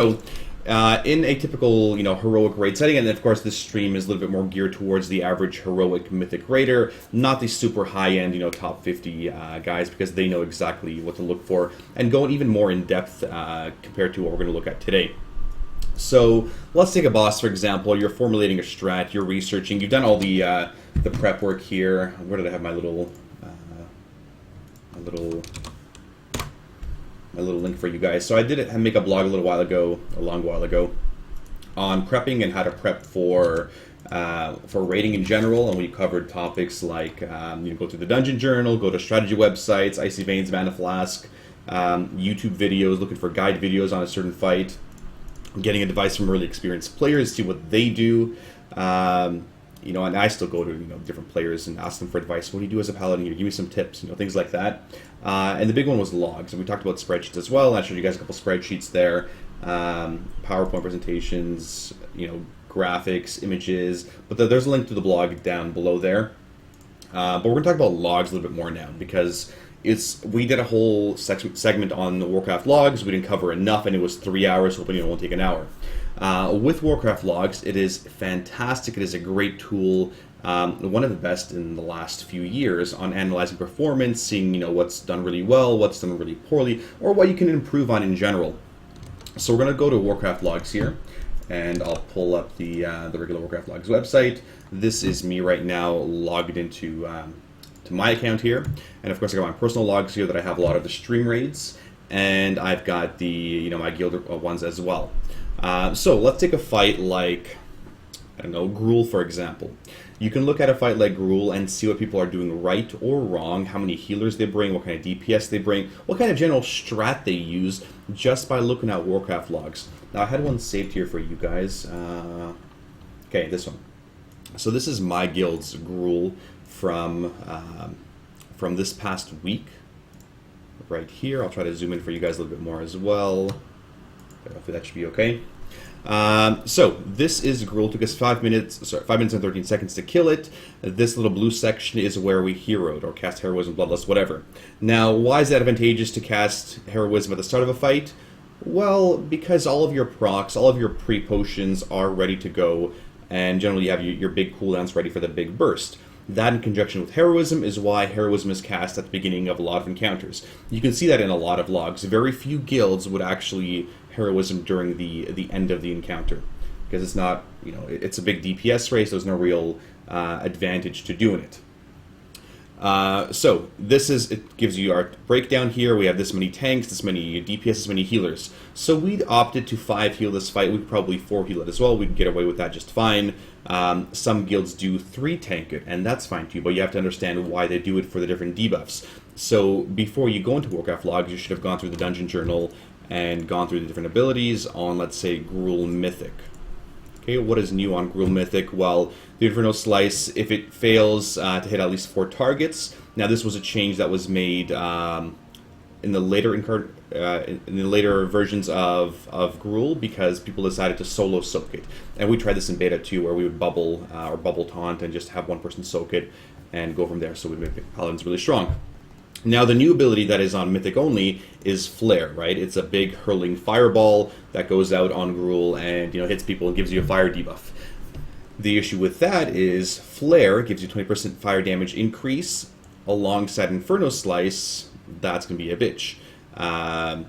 So, in a typical, heroic raid setting, and of course this stream is a little bit more geared towards the average heroic mythic raider, not the super high-end, top 50 guys, because they know exactly what to look for, and going even more in depth compared to what we're going to look at today. So let's take a boss, for example. You're formulating a strat, you're researching, you've done all the prep work here. Where did I have my little link for you guys? So I did make a blog a long while ago, on prepping and how to prep for raiding in general, and we covered topics like go through the dungeon journal, go to strategy websites, Icy Veins, Mana Flask, YouTube videos, looking for guide videos on a certain fight, getting advice from really experienced players, see what they do. And I still go to different players and ask them for advice. What do you do as a paladin here? Give me some tips, things like that. And the big one was logs, and we talked about spreadsheets as well. I showed you guys a couple spreadsheets there, PowerPoint presentations, graphics, images. But there's a link to the blog down below there. But we're going to talk about logs a little bit more now, because we did a whole segment on the Warcraft logs. We didn't cover enough, and it was 3 hours, hoping it won't take an hour. With Warcraft logs, it is fantastic. It is a great tool, one of the best in the last few years on analyzing performance, seeing what's done really well, what's done really poorly, or what you can improve on in general. So we're going to go to Warcraft logs here, and I'll pull up the regular Warcraft logs website. This is me right now logged into to my account here, and of course I got my personal logs here that I have a lot of the stream raids, and I've got the my guild ones as well. So let's take a fight like, I don't know, Gruul, for example. You can look at a fight like Gruul and see what people are doing right or wrong, how many healers they bring, what kind of DPS they bring, what kind of general strat they use, just by looking at Warcraft logs. Now, I had one saved here for you guys. Okay, this one. So this is my guild's Gruul from this past week. Right here. I'll try to zoom in for you guys a little bit more as well. Hopefully that should be okay. So this is Gruul. Took us 5 minutes and 13 seconds to kill it. This little blue section is where we heroed or cast heroism, bloodlust, whatever. Now, why is that advantageous to cast heroism at the start of a fight? Well, because all of your procs, all of your pre-potions are ready to go, and generally you have your big cooldowns ready for the big burst. That, in conjunction with heroism, is why heroism is cast at the beginning of a lot of encounters. You can see that in a lot of logs. Very few guilds would actually heroism during the end of the encounter, because it's not, it's a big DPS race. There's no real advantage to doing it. So it gives you our breakdown here. We have this many tanks, this many DPS, this many healers. So we opted to 5 heal this fight. We could probably 4 heal it as well. We can get away with that just fine. Some guilds do 3 tank it, and that's fine too, but you have to understand why they do it for the different debuffs. So before you go into Warcraft logs, you should have gone through the dungeon journal and gone through the different abilities on, let's say, Gruul Mythic. Okay, what is new on Gruul Mythic? Well, the Inferno Slice, if it fails to hit at least 4 targets. Now, this was a change that was made in the later versions of Gruul, because people decided to solo soak it. And we tried this in beta too, where we would bubble or bubble taunt and just have one person soak it and go from there. So we make paladins really strong. Now, the new ability that is on Mythic only is Flare, right? It's a big hurling fireball that goes out on Gruul and hits people and gives you a fire debuff. The issue with that is Flare gives you 20% fire damage increase alongside Inferno Slice. That's going to be a bitch to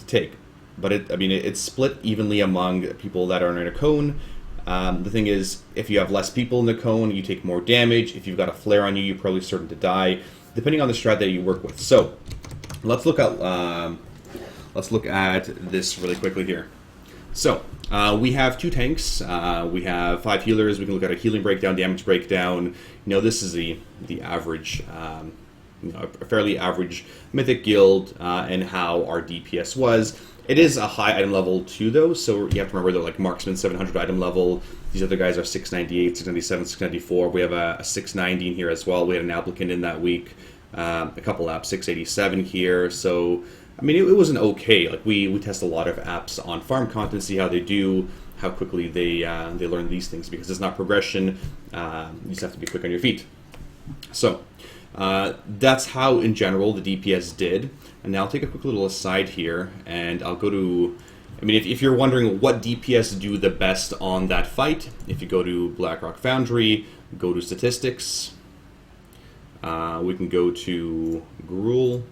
take. But it's split evenly among people that are in a cone. The thing is, if you have less people in the cone, you take more damage. If you've got a Flare on you, you're probably certain to die, depending on the strat that you work with. So let's look at this really quickly here. So we have 2 tanks. We have 5 healers. We can look at a healing breakdown, damage breakdown. This is the average, a fairly average Mythic guild, and how our DPS was. It is a high item level too, though, so you have to remember that, like, Marksman 700 item level. These other guys are 698, 697, 694. We have a 690 in here as well. We had an applicant in that week. A couple apps, 687 here. So, it was an okay. Like, we test a lot of apps on farm content, see how they do, how quickly they learn these things, because it's not progression. You just have to be quick on your feet. So, that's how, in general, the DPS did. And now I'll take a quick little aside here, and I'll go to I mean, if you're wondering what DPS do the best on that fight, if you go to Blackrock Foundry, go to statistics, we can go to Gruul.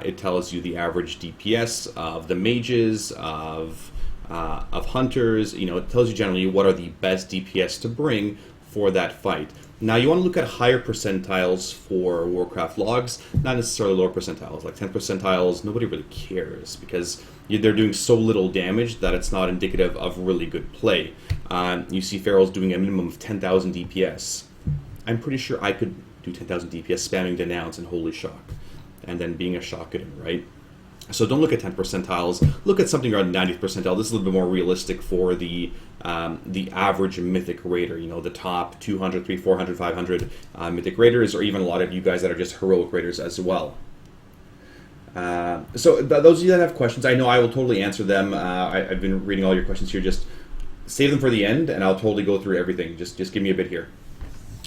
It tells you the average DPS of the mages, of hunters. You know, it tells you generally what are the best DPS to bring for that fight. Now, you want to look at higher percentiles for Warcraft logs, not necessarily lower percentiles. Like 10 percentiles, nobody really cares because they're doing so little damage that it's not indicative of really good play. You see Ferals doing a minimum of 10,000 DPS. I'm pretty sure I could do 10,000 DPS spamming Denounce and Holy Shock, and then being a Shockaden, right? So don't look at 10 percentiles. Look at something around 90th percentile. This is a little bit more realistic for the average Mythic Raider. You know, the top 200, 300, 400, 500 Mythic Raiders, or even a lot of you guys that are just Heroic Raiders as well. So those of you that have questions, I know I will totally answer them. I've been reading all your questions here. Just save them for the end, and I'll totally go through everything. Just give me a bit here.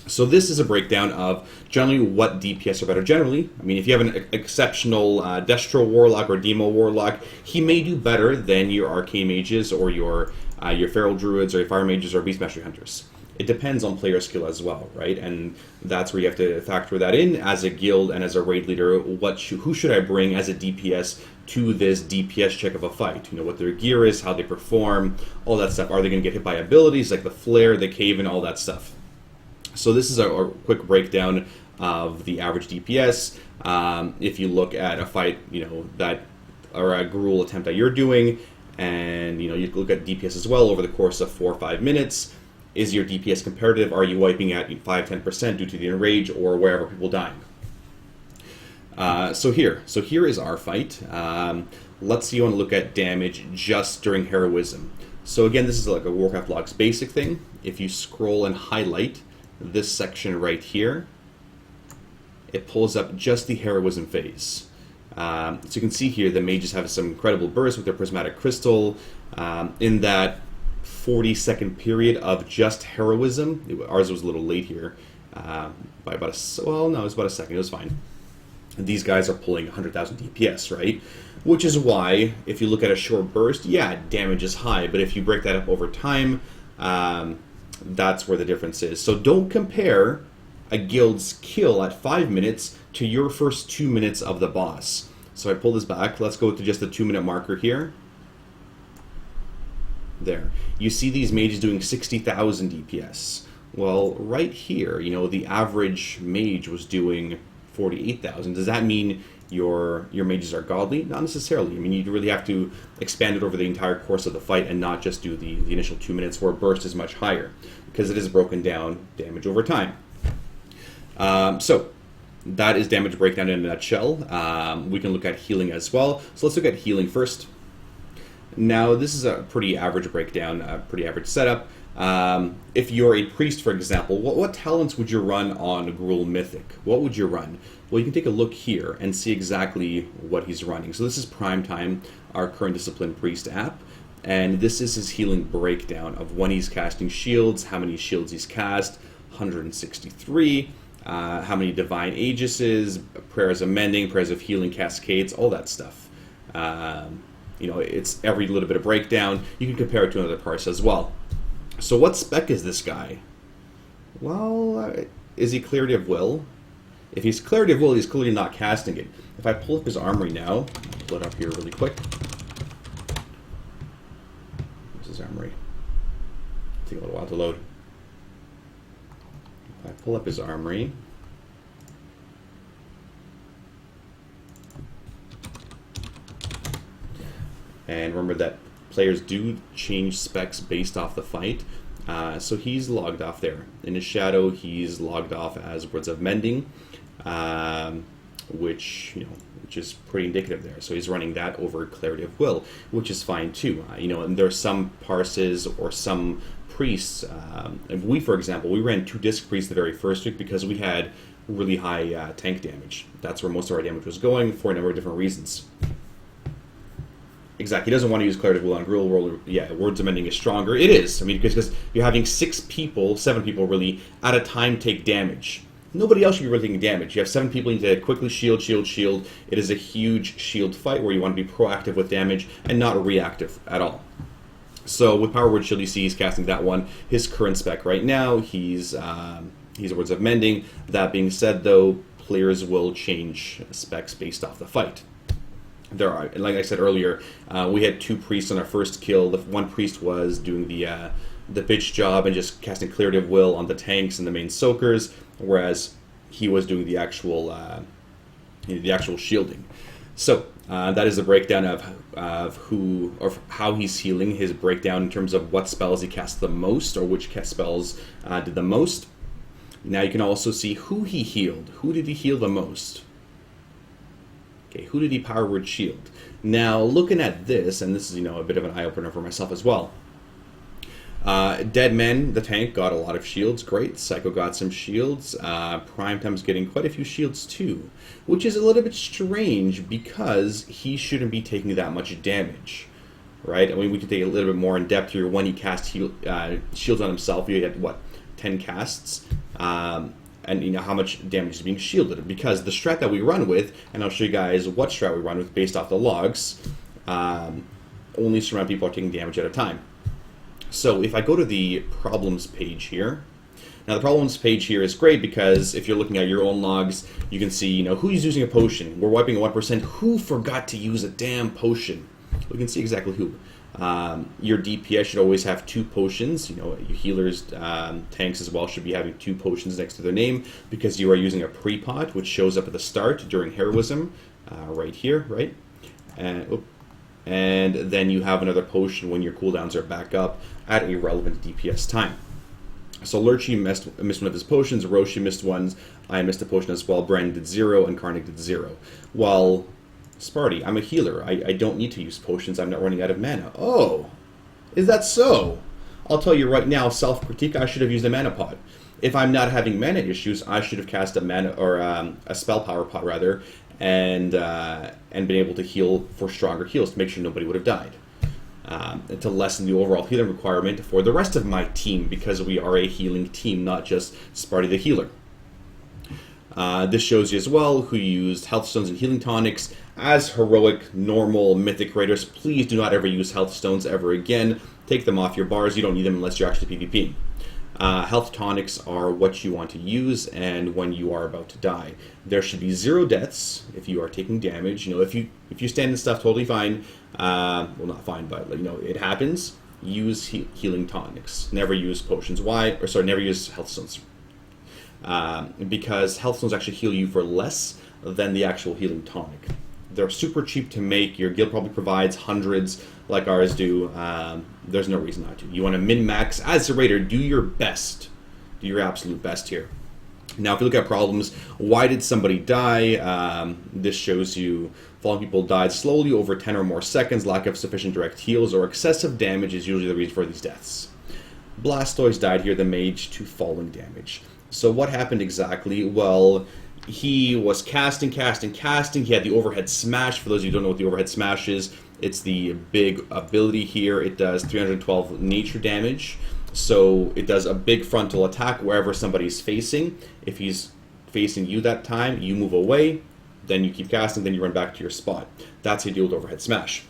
So this is a breakdown of generally what DPS are better generally. I mean, if you have an exceptional Destro Warlock or Demo Warlock, he may do better than your Arcane Mages or your Feral Druids or your Fire Mages or Beast Mastery Hunters. It depends on player skill as well, right? And that's where you have to factor that in as a guild and as a raid leader. Who should I bring as a DPS to this DPS check of a fight? You know, what their gear is, how they perform, all that stuff. Are they going to get hit by abilities like the Flare, the Cave, and all that stuff? So this is a quick breakdown of the average DPS. If you look at a fight, you know, that or a Gruul attempt that you're doing, and you know, you look at DPS as well over the course of 4 or 5 minutes. Is your DPS comparative? Are you wiping at 5-10% due to the enrage or wherever people dying? So here is our fight. Let's see. You want to look at damage just during heroism. So again, this is like a Warcraft logs basic thing. If you scroll and highlight this section right here, it pulls up just the heroism phase. So you can see here the mages have some incredible bursts with their prismatic crystal. In that 40-second period of just heroism, ours was a little late here by about it was about a second. It was fine. And these guys are pulling 100,000 DPS, right? Which is why if you look at a short burst, yeah, damage is high, but if you break that up over time, that's where the difference is. So don't compare a guild's kill at 5 minutes to your first 2 minutes of the boss. So I pull this back. Let's go to just the 2-minute marker here. There. You see these mages doing 60,000 DPS. Well, right here, you know, the average mage was doing 48,000. Does that mean your mages are godly? Not necessarily. I mean, you really have to expand it over the entire course of the fight and not just do the initial 2 minutes where burst is much higher, because it is broken down damage over time. So that is damage breakdown in a nutshell. We can look at healing as well. So let's look at healing first. Now, this is a pretty average breakdown, a pretty average setup. If you're a priest, for example, what talents would you run on Gruul Mythic? What would you run? Well, you can take a look here and see exactly what he's running. So this is Primetime, our current Discipline Priest app, and this is his healing breakdown of when he's casting shields, how many shields he's cast, 163, how many Divine Aegises, Prayers of Mending, Prayers of Healing, Cascades, all that stuff. You know, it's every little bit of breakdown. You can compare it to another parse as well. So what spec is this guy? Well, is he Clarity of Will? If he's Clarity of Will, he's clearly not casting it. If I pull up his armory now, I'll pull it up here really quick. Where's his armory? Take a little while to load. If I pull up his armory, and remember that players do change specs based off the fight. So he's logged off there. In his shadow, he's logged off as Words of Mending, which is pretty indicative there. So he's running that over Clarity of Will, which is fine too. And there are some parses or some priests. We, for example, we ran 2 Disc Priests the very first week because we had really high tank damage. That's where most of our damage was going for a number of different reasons. Exactly. He doesn't want to use Clarity of Will on Gruul. Yeah, Words of Mending is stronger. It is. I mean, because you're having 7 people really, at a time take damage. nobody else should be really taking damage. You have 7 people, you need to quickly shield, shield, shield. It is a huge shield fight where you want to be proactive with damage and not reactive at all. So with Power Word Shield, you see he's casting that one. His current spec right now, he's Words of Mending. That being said, though, players will change specs based off the fight. There are, like I said earlier, we had 2 priests on our first kill. The one priest was doing the bitch job and just casting Clarity of Will on the tanks and the main soakers, whereas he was doing the actual shielding. So that is the breakdown of who or how he's healing. His breakdown in terms of what spells he cast the most or which spells did the most. Now you can also see who he healed. Who did he heal the most? Okay, who did he Power Word Shield? Now, looking at this, and this is, a bit of an eye-opener for myself as well. Dead Men, the tank, got a lot of shields. Great. Psycho got some shields. Primetime's getting quite a few shields too, which is a little bit strange because he shouldn't be taking that much damage, right? I mean, we can take a little bit more in depth here. When he cast shields on himself, he had, 10 casts? And how much damage is being shielded, because the strat that we run with, and I'll show you guys what strat we run with based off the logs, only surround people are taking damage at a time. So if I go to the problems page here, now the problems page here is great because if you're looking at your own logs, you can see who's using a potion. We're wiping a 1%. Who forgot to use a damn potion? We can see exactly who. Your DPS should always have 2 potions. Your healers, tanks as well, should be having 2 potions next to their name because you are using a pre-pot, which shows up at the start during heroism, right here, right? And then you have another potion when your cooldowns are back up at a relevant DPS time. So Lurchi missed one of his potions, Roshi missed one, I missed a potion as well, Brandon did 0, and Karnik did 0. While Sparty, I'm a healer. I don't need to use potions. I'm not running out of mana. Oh, is that so? I'll tell you right now, self-critique, I should have used a mana pot. If I'm not having mana issues, I should have cast a mana or a spell power pot rather, and been able to heal for stronger heals to make sure nobody would have died. To lessen the overall healing requirement for the rest of my team, because we are a healing team, not just Sparty the healer. This shows you as well who used health stones and healing tonics. As heroic, normal, mythic raiders, please do not ever use health stones ever again. Take them off your bars. You don't need them unless you're actually PvPing. Health tonics are what you want to use and when you are about to die. There should be 0 deaths if you are taking damage. If you stand and stuff, totally fine. Well, not fine, but it happens. Use healing tonics. Never use potions. Why? Never use health stones. Because health stones actually heal you for less than the actual healing tonic. They're super cheap to make. Your guild probably provides hundreds like ours do. There's no reason not to. You want to min-max. As a raider, do your best. Do your absolute best here. Now, if you look at problems, why did somebody die? This shows you fallen people died slowly over 10 or more seconds, lack of sufficient direct heals, or excessive damage is usually the reason for these deaths. Blastoise died here, the mage, to falling damage. So what happened exactly? Well, he was casting. He had the overhead smash. For those of you who don't know what the overhead smash is, it's the big ability here. It does 312 nature damage. So it does a big frontal attack wherever somebody's facing. If he's facing you that time, you move away, then you keep casting, then you run back to your spot. That's how you deal with overhead smash.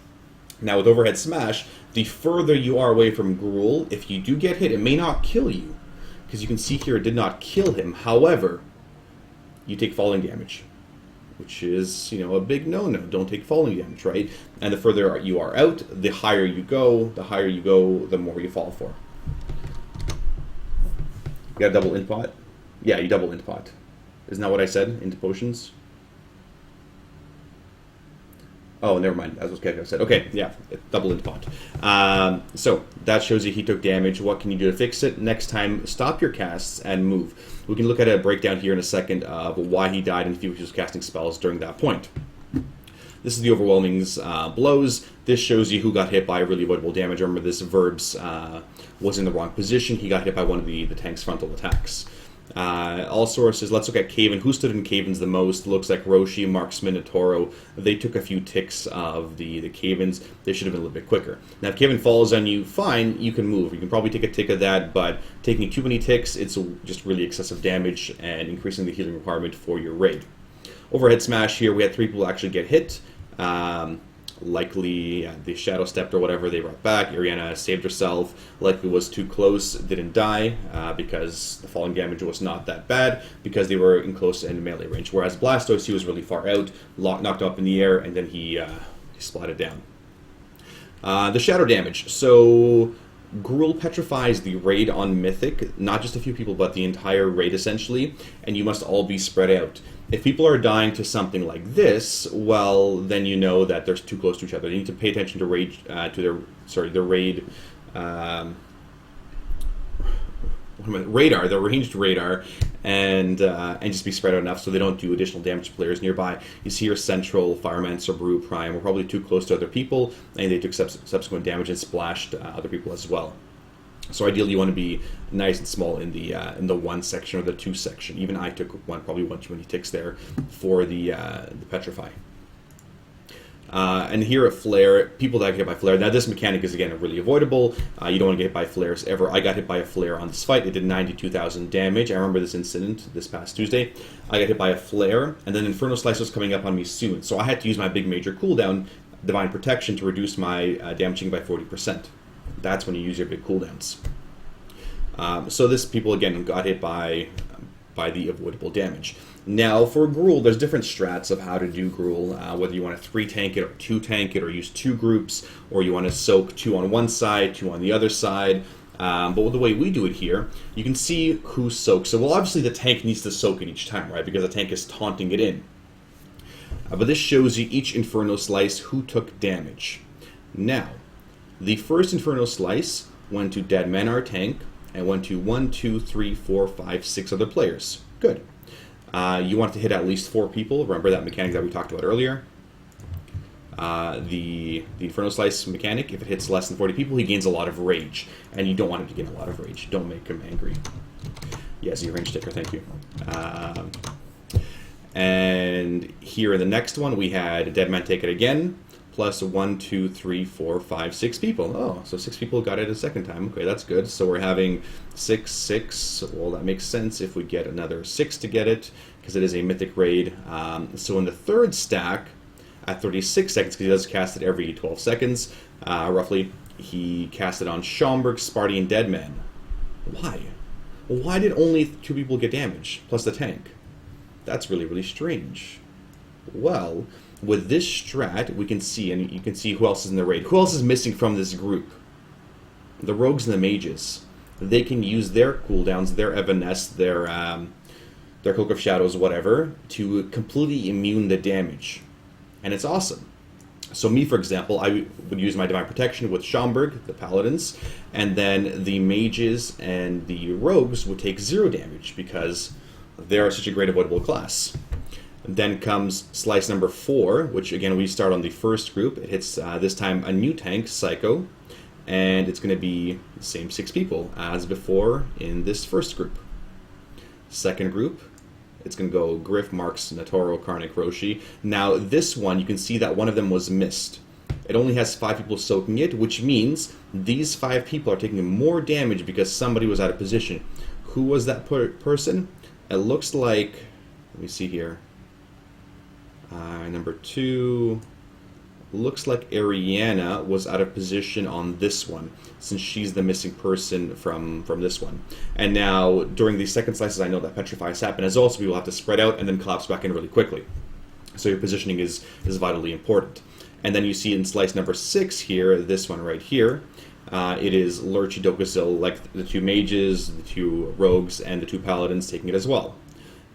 Now with overhead smash, the further you are away from Gruul, if you do get hit, it may not kill you. Because you can see here it did not kill him. However, you take falling damage, which is, a big no-no. Don't take falling damage, right? And the further you are out, the higher you go, the more you fall for. You got a double int pot? Yeah, you double int pot. Isn't that what I said? Into potions? Oh, never mind. That's what Keiko said. Okay, yeah, double int pot. So that shows you he took damage. What can you do to fix it? Next time, stop your casts and move. We can look at a breakdown here in a second of why he died and if he was casting spells during that point. This is the overwhelming blows. This shows you who got hit by really avoidable damage. Remember, this Verbs was in the wrong position. He got hit by one of the tank's frontal attacks. All sources, let's look at Caven. Who stood in Cavens the most? Looks like Roshi, Marksman, and Toro. They took a few ticks of the Cavens. They should have been a little bit quicker. Now, if Caven falls on you, fine, you can move. You can probably take a tick of that, but taking too many ticks, it's just really excessive damage and increasing the healing requirement for your raid. Overhead smash here, we had 3 people actually get hit. Likely they shadow stepped or whatever, they brought back. Ariana saved herself, likely was too close, didn't die because the falling damage was not that bad because they were in close and melee range. Whereas Blastoise, he was really far out, knocked up in the air, and then he splatted down. The shadow damage. So Gruul petrifies the raid on Mythic, not just a few people, but the entire raid essentially, and you must all be spread out. If people are dying to something like this, well, then you know that they're too close to each other. You need to pay attention to their raid, radar, their ranged radar, and just be spread out enough so they don't do additional damage to players nearby. You see your Central, Firemancer, Brew, Prime were probably too close to other people, and they took subsequent damage and splashed other people as well. So ideally, you want to be nice and small in the 1 section or the 2 section. Even I took probably one too many ticks there for the petrify. And here at Flare, people that get hit by Flare. Now this mechanic is again really avoidable. You don't want to get hit by Flares ever. I got hit by a Flare on this fight. It did 92,000 damage. I remember this incident this past Tuesday. I got hit by a Flare, and then Inferno Slice was coming up on me soon. So I had to use my big major cooldown, Divine Protection, to reduce my damaging by 40%. That's when you use your big cooldowns. So this people again got hit by the avoidable damage. Now for Gruul, there's different strats of how to do Gruul, whether you want to 3-tank it or 2-tank it or use 2 groups, or you want to soak 2 on one side, 2 on the other side. But the way we do it here, you can see who soaks. So well, obviously the tank needs to soak it each time, right? Because the tank is taunting it in. But this shows you each Inferno Slice who took damage. Now, the first Inferno Slice went to Dead Man, our tank, and went to 1, 2, 3, 4, 5, 6 other players. Good. You want to hit at least 4 people. Remember that mechanic that we talked about earlier? The Inferno Slice mechanic, if it hits less than 40 people, he gains a lot of rage. And you don't want him to gain a lot of rage. Don't make him angry. Yes, your range sticker, thank you. And here in the next one, we had Dead Man take it again. Plus 1, 2, 3, 4, 5, 6 people. Oh, so 6 people got it a second time. Okay, that's good. So we're having 6, 6. Well, that makes sense if we get another 6 to get it, because it is a mythic raid. So in the third stack, at 36 seconds, because he does cast it every 12 seconds, roughly, he cast it on Schaumburg, Sparty, and Deadman. Why? Why did only 2 people get damage, plus the tank? That's really, really strange. Well, with this strat, we can see, and you can see who else is in the raid. Who else is missing from this group? The rogues and the mages. They can use their cooldowns, their Evanesce, their Cloak of Shadows, whatever, to completely immune the damage. And it's awesome. So me, for example, I would use my Divine Protection with Schaumburg, the Paladins, and then the mages and the rogues would take 0 damage because they are such a great avoidable class. Then comes slice number 4, which again we start on the first group. It hits this time a new tank, Psycho, and it's going to be the same 6 people as before in this first group. Second group, it's going to go Griff, Marks, Natoro, Karnak, Roshi. Now this one, you can see that one of them was missed. It only has 5 people soaking it, which means these 5 people are taking more damage because somebody was out of position. Who was that person? It looks like, let me see here. Number 2, looks like Ariana was out of position on this one, since she's the missing person from this one. And now, during these second slices, I know that petrifies happen as well, so people have to spread out and then collapse back in really quickly. So your positioning is vitally important. And then you see in slice number 6 here, this one right here, it is Lurchi Dokuzil, like the 2 mages, the 2 rogues, and the 2 paladins taking it as well.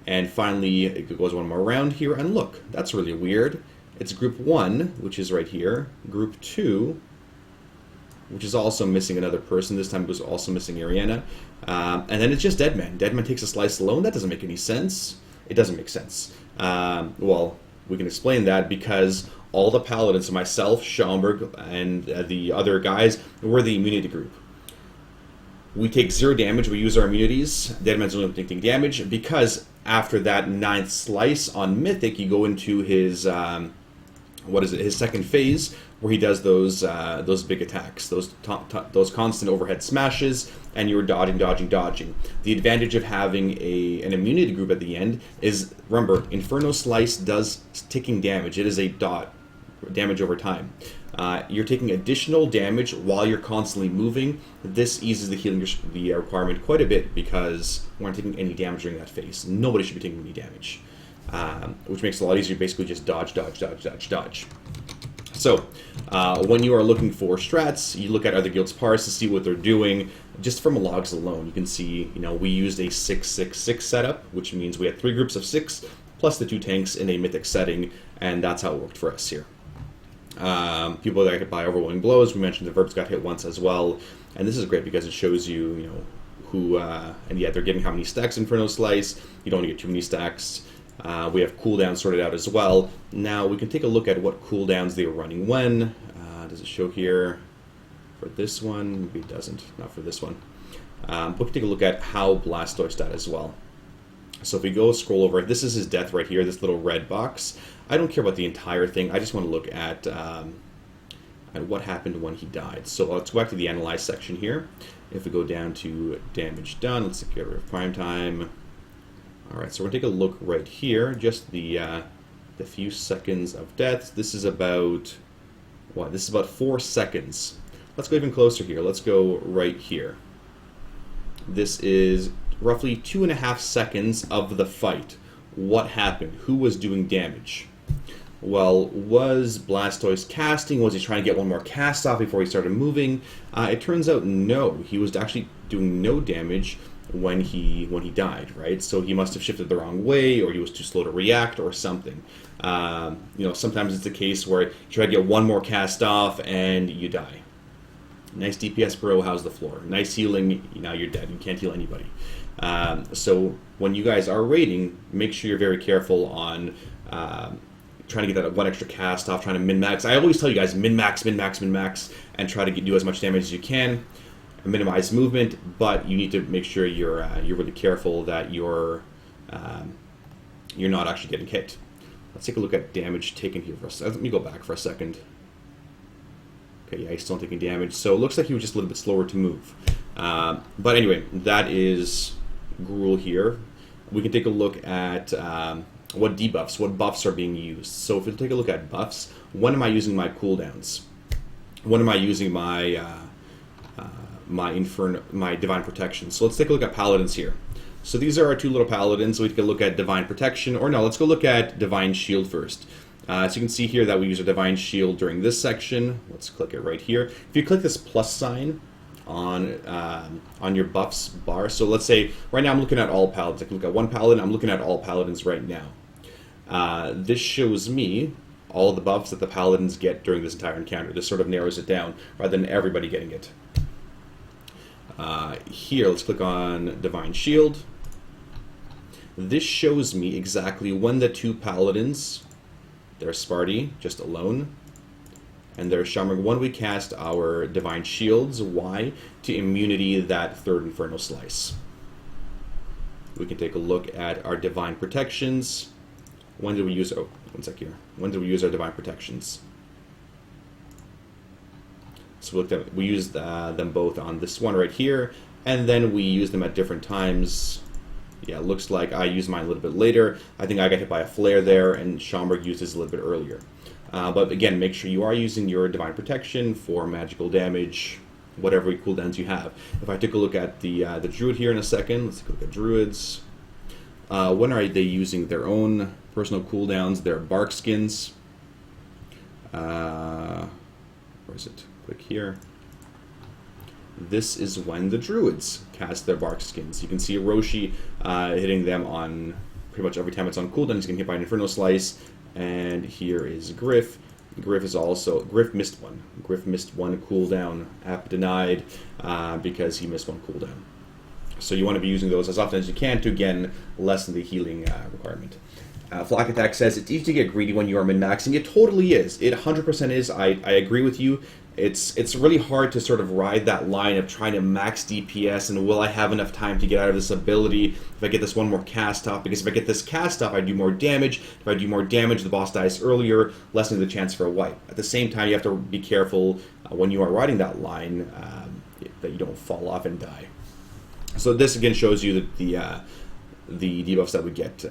And finally, it goes one more round here, and look, that's really weird. It's group 1, which is right here, group 2, which is also missing another person. This time it was also missing Ariana. And then it's just Deadman. Deadman takes a slice alone. That doesn't make any sense. It doesn't make sense. Well, we can explain that because all the paladins, myself, Schaumburg, and the other guys, were the immunity group. We take 0 damage, we use our immunities. Dead Man's only taking damage, because after that 9th slice on Mythic, you go into his, his second phase, where he does those big attacks, those constant overhead smashes, and you're dodging. The advantage of having an immunity group at the end is, remember, Inferno Slice does ticking damage. It is a dot damage over time. You're taking additional damage while you're constantly moving. This eases the healing requirement quite a bit, because we're not taking any damage during that phase. Nobody should be taking any damage, which makes it a lot easier to basically just dodge. So, when you are looking for strats, you look at other guilds' parts to see what they're doing. Just from logs alone, you can see, we used a 6-6-6 setup, which means we had 3 groups of 6, plus the 2 tanks in a mythic setting, and that's how it worked for us here. People that got hit by overwhelming blows, we mentioned the verbs got hit once as well, and this is great because it shows you, who, and yeah, they're getting how many stacks Inferno Slice. You don't want to get too many stacks. We have cooldowns sorted out as well. Now we can take a look at what cooldowns they were running when. Does it show here for this one? Maybe it doesn't, not for this one. But we can take a look at how Blastoise died as well. So if we go scroll over, this is his death right here, this little red box. I don't care about the entire thing, I just want to look at what happened when he died. So let's go back to the Analyze section here. If we go down to damage done, let's get rid of prime time. Alright, so we're going to take a look right here, just the few seconds of death. This is about, this is about 4 seconds. Let's go even closer here. Let's go right here. This is roughly 2.5 seconds of the fight. What happened? Who was doing damage? Well, was Blastoise casting? Was he trying to get one more cast off before he started moving? It turns out no. He was actually doing no damage when he died, right? So he must have shifted the wrong way, or he was too slow to react, or something. Sometimes it's a case where you try to get one more cast off and you die. Nice DPS, bro. How's the floor? Nice healing. Now you're dead. You can't heal anybody. So when you guys are raiding, make sure you're very careful on trying to get that one extra cast off, trying to min-max. I always tell you guys, min-max, and try to do as much damage as you can. Minimize movement, but you need to make sure you're really careful that you're not actually getting hit. Let's take a look at damage taken here for a second. Let me go back for a second. Okay, yeah, he's still taking damage. So it looks like he was just a little bit slower to move. But anyway, that is Gruul here. We can take a look at what debuffs, what buffs are being used. So if we take a look at buffs, when am I using my cooldowns? When am I using my my Divine Protection? So let's take a look at Paladins here. So these are our 2 little Paladins. So we can look at Divine Protection, or no, let's go look at Divine Shield first. So you can see here that we use a Divine Shield during this section. Let's click it right here. If you click this plus sign on your buffs bar, so let's say right now I'm looking at all Paladins. I can look at one Paladin. I'm looking at all Paladins right now. This shows me all the buffs that the Paladins get during this entire encounter. This sort of narrows it down rather than everybody getting it. Here, let's click on Divine Shield. This shows me exactly when the 2 Paladins, there's Sparty, just alone, and there's Shamrock, when we cast our Divine Shields. Why? To immunity that 3rd Inferno Slice. We can take a look at our Divine Protections. When did we use, oh, one sec here. When did we use our Divine Protections? So we used them both on this one right here, and then we used them at different times. Yeah, it looks like I used mine a little bit later. I think I got hit by a flare there, and Schomburg used his a little bit earlier. But again, make sure you are using your Divine Protection for magical damage, whatever cooldowns you have. If I take a look at the Druid here in a second, let's take a look at Druids. When are they using their own personal cooldowns, their bark skins? Where is it? Click here. This is when the Druids cast their bark skins. You can see Roshi hitting them on pretty much every time it's on cooldown. He's getting hit by an Inferno Slice. And here is Griff. Griff missed one. Griff missed one cooldown. App denied because he missed one cooldown. So you want to be using those as often as you can to, again, lessen the healing requirement. Flock Attack says it's easy to get greedy when you are min-maxing. It totally is. It 100% is. I agree with you. it's really hard to sort of ride that line of trying to max DPS and will I have enough time to get out of this ability if I get this one more cast off, because if I get this cast off I do more damage. If I do more damage the boss dies earlier, lessening the chance for a wipe. At the same time you have to be careful when you are riding that line that you don't fall off and die. So this again shows you that the debuffs that we get.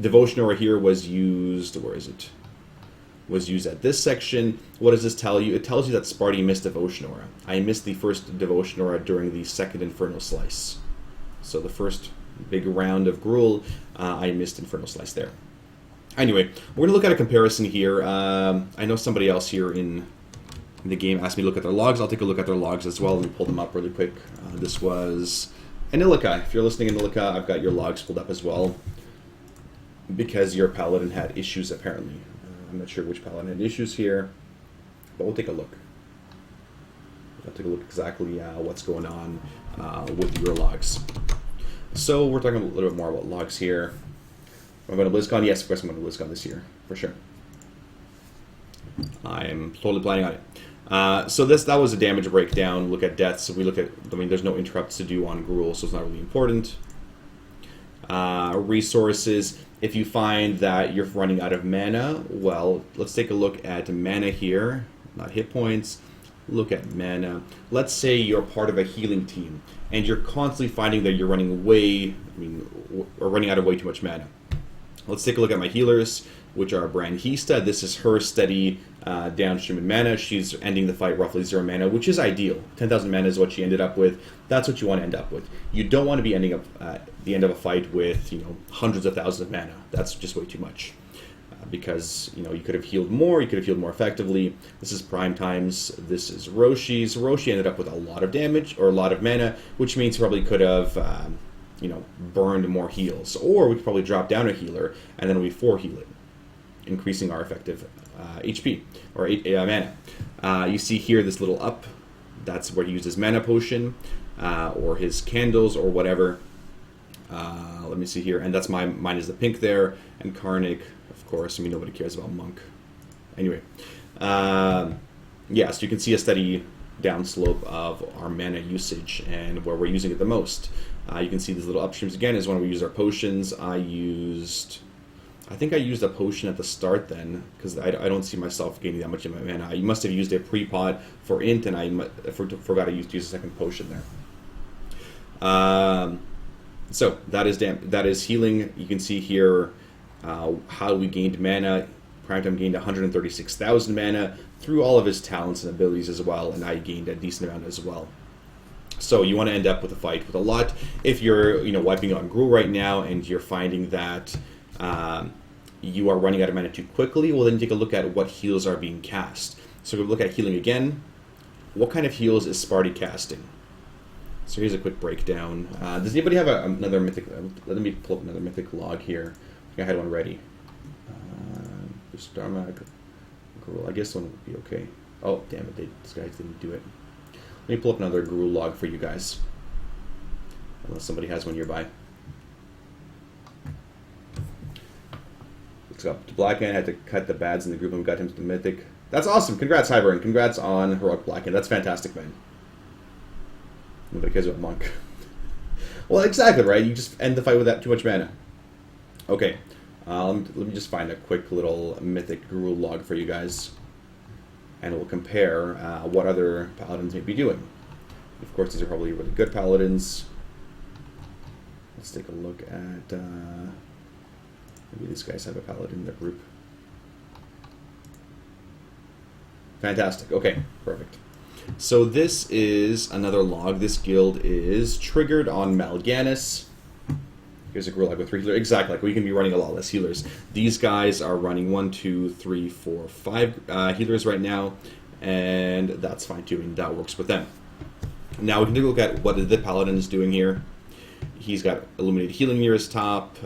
Devotion Aura here was used, where is it? Was used at this section. What does this tell you? It tells you that Sparty missed Devotion Aura. I missed the first Devotion Aura during the second Inferno Slice. So the first big round of Gruul, I missed Inferno Slice there. Anyway, we're going to look at a comparison here. I know somebody else here in the game asked me to look at their logs. I'll take a look at their logs as well and pull them up really quick. This was Anilica. If you're listening, Anilica, I've got your logs pulled up as well, because your paladin had issues apparently. I'm not sure which paladin had issues here, but we'll take a look. We'll take a look exactly what's going on with your logs. So we're talking a little bit more about logs here. I'm going to BlizzCon. Yes, of course I'm going to BlizzCon this year, for sure. I'm totally planning on it. So that was a damage breakdown. Look at deaths. So we look at, I mean, there's no interrupts to do on Gruul, so it's not really important. Resources. If you find that you're running out of mana, well, let's take a look at mana here, not hit points. Look at mana. Let's say you're part of a healing team, and you're constantly finding that you're running running out of way too much mana. Let's take a look at my healers, which are Branhista. This is her steady downstream in mana. She's ending the fight roughly 0 mana, which is ideal. 10,000 mana is what she ended up with. That's what you want to end up with. You don't want to be ending up at the end of a fight with hundreds of thousands of mana. That's just way too much. Because you could have healed more, you could have healed more effectively. This is Prime Times. This is Roshi's. Roshi ended up with a lot of damage or a lot of mana, which means he probably could have burned more heals. Or we could probably drop down a healer and then we 4-heal it, increasing our effective HP or mana. You see here this little up. That's where he used his mana potion or his candles or whatever. Let me see here, and that's mine is the pink there, and Karnik, of course. I mean, nobody cares about Monk. Anyway, yeah, so you can see a steady downslope of our mana usage and where we're using it the most. You can see these little upstreams again is when we use our potions. I think I used a potion at the start then, because I don't see myself gaining that much of my mana. I must have used a pre-pot for Int, and I forgot to use a second potion there. So that is healing. You can see here how we gained mana. Primetime gained 136,000 mana through all of his talents and abilities as well, and I gained a decent amount as well. So you want to end up with a fight with a lot. If you're wiping on Gruul right now and you're finding that you are running out of mana too quickly, well then take a look at what heals are being cast. So we'll look at healing again. What kind of heals is Sparty casting? So here's a quick breakdown. Does anybody have another mythic? Let me pull up another mythic log here. I think I had one ready. Starmag, Gruul. I guess one would be okay. Oh, damn it! These guys didn't do it. Let me pull up another Gruul log for you guys. Unless somebody has one nearby. Looks up to Blackhand. Had to cut the bads in the group and got him to the mythic. That's awesome. Congrats, Highburn. Congrats on Heroic Blackhand. That's fantastic, man. Nobody cares about Monk. Well, exactly, right? You just end the fight with that too much mana. Okay. Let me just find a quick little mythic Gruul log for you guys. And we'll compare what other paladins may be doing. Of course, these are probably really good paladins. Let's take a look at... maybe these guys have a paladin in their group. Fantastic. Okay, perfect. So this is another log. This guild is triggered on Mal'Ganis. Here's a Gruul log with 3 healers. Exactly, like we can be running a lot less healers. These guys are running 1, 2, 3, 4, 5 healers right now, and that's fine too, and that works with them. Now we can take a look at what the paladin is doing here. He's got Illuminated Healing near his top.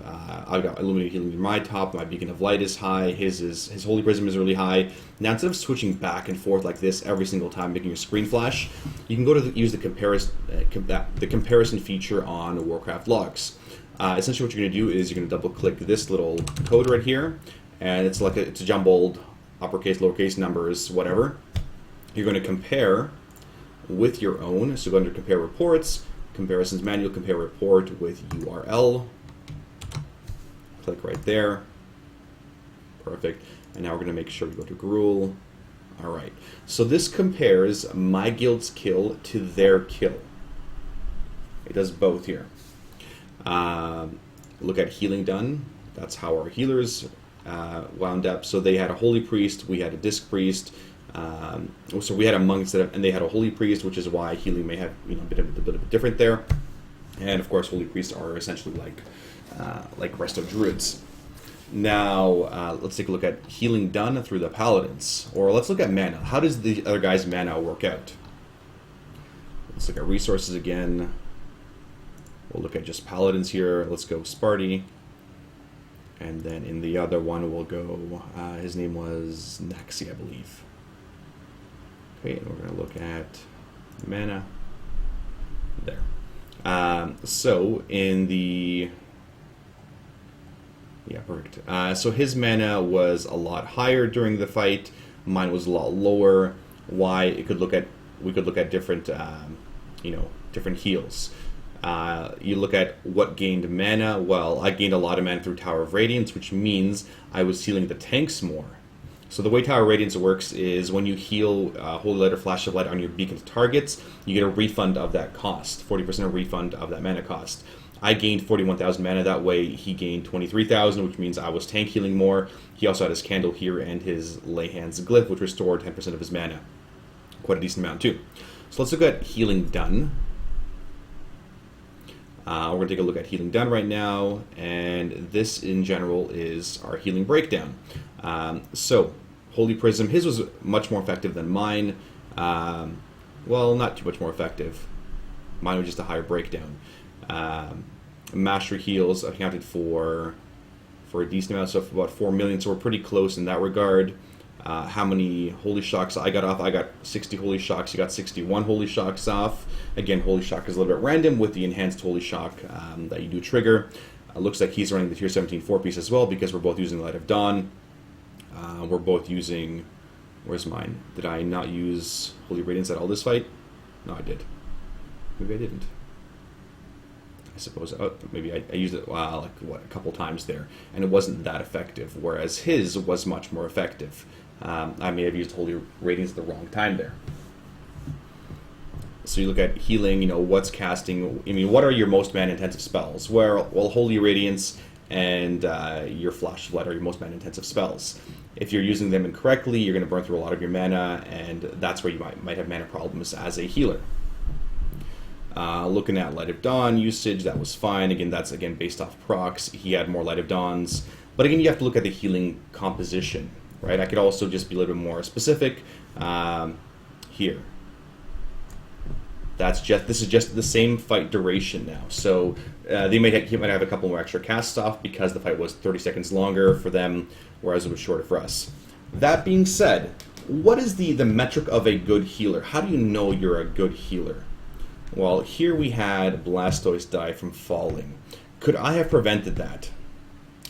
I've got Illuminated Healing near my top. My Beacon of Light is high. His Holy Prism is really high. Now instead of switching back and forth like this every single time, making your screen flash, you can go to use the comparison feature on Warcraft logs. Essentially what you're going to do is you're going to double click this little code right here, and it's a jumbled uppercase, lowercase numbers, whatever. You're going to compare with your own. So go under compare reports, comparisons manual, compare report with URL. Click right there. Perfect. And now we're going to make sure we go to Gruul. All right. So this compares my guild's kill to their kill. It does both here. Look at healing done. That's how our healers wound up. So they had a holy priest, we had a disc priest. So we had a monk instead of, and they had a holy priest, which is why healing may have a bit of a different there. And of course, holy priests are essentially like resto druids. Now let's take a look at healing done through the paladins, or let's look at mana. How does the other guy's mana work out? Let's look at resources again. We'll look at just paladins here. Let's go Sparty. And then in the other one, we'll go, his name was Naxi, I believe. Okay, and we're going to look at mana. There. So in the... Yeah, perfect. So his mana was a lot higher during the fight. Mine was a lot lower. Why? We could look at different, different heals. You look at what gained mana. Well, I gained a lot of mana through Tower of Radiance, which means I was healing the tanks more. So the way Tower of Radiance works is when you heal Holy Light or Flash of Light on your beacon targets, you get a refund of that cost, 40% refund of that mana cost. I gained 41,000 mana that way. He gained 23,000, which means I was tank healing more. He also had his candle here and his Lay Hands glyph, which restored 10% of his mana. Quite a decent amount too. So let's look at healing done. We're going to take a look at healing done right now, and this in general is our healing breakdown. So, Holy Prism, his was much more effective than mine. Well, not too much more effective. Mine was just a higher breakdown. Mastery heals accounted for a decent amount, so about 4 million, so we're pretty close in that regard. How many Holy Shocks I got off? I got 60 Holy Shocks, you got 61 Holy Shocks off. Again, Holy Shock is a little bit random with the enhanced Holy Shock that you do trigger. Looks like he's running the Tier 17 4-piece as well, because we're both using Light of Dawn. We're both using... Where's mine? Did I not use Holy Radiance at all this fight? No, I did. Maybe I didn't. I suppose maybe I used it a couple times there, and it wasn't that effective, whereas his was much more effective. I may have used Holy Radiance at the wrong time there. So you look at healing, what's casting, what are your most mana-intensive spells? Well, Holy Radiance and your Flash of Light are your most mana-intensive spells. If you're using them incorrectly, you're going to burn through a lot of your mana, and that's where you might have mana problems as a healer. Looking at Light of Dawn usage, that was fine. Again, that's based off procs. He had more Light of Dawns. But again, you have to look at the healing composition, right? I could also just be a little bit more specific here. This is just the same fight duration now. So he might have a couple more extra casts off because the fight was 30 seconds longer for them, whereas it was shorter for us. That being said, what is the metric of a good healer? How do you know you're a good healer? Well, here we had Blastoise die from falling. Could I have prevented that?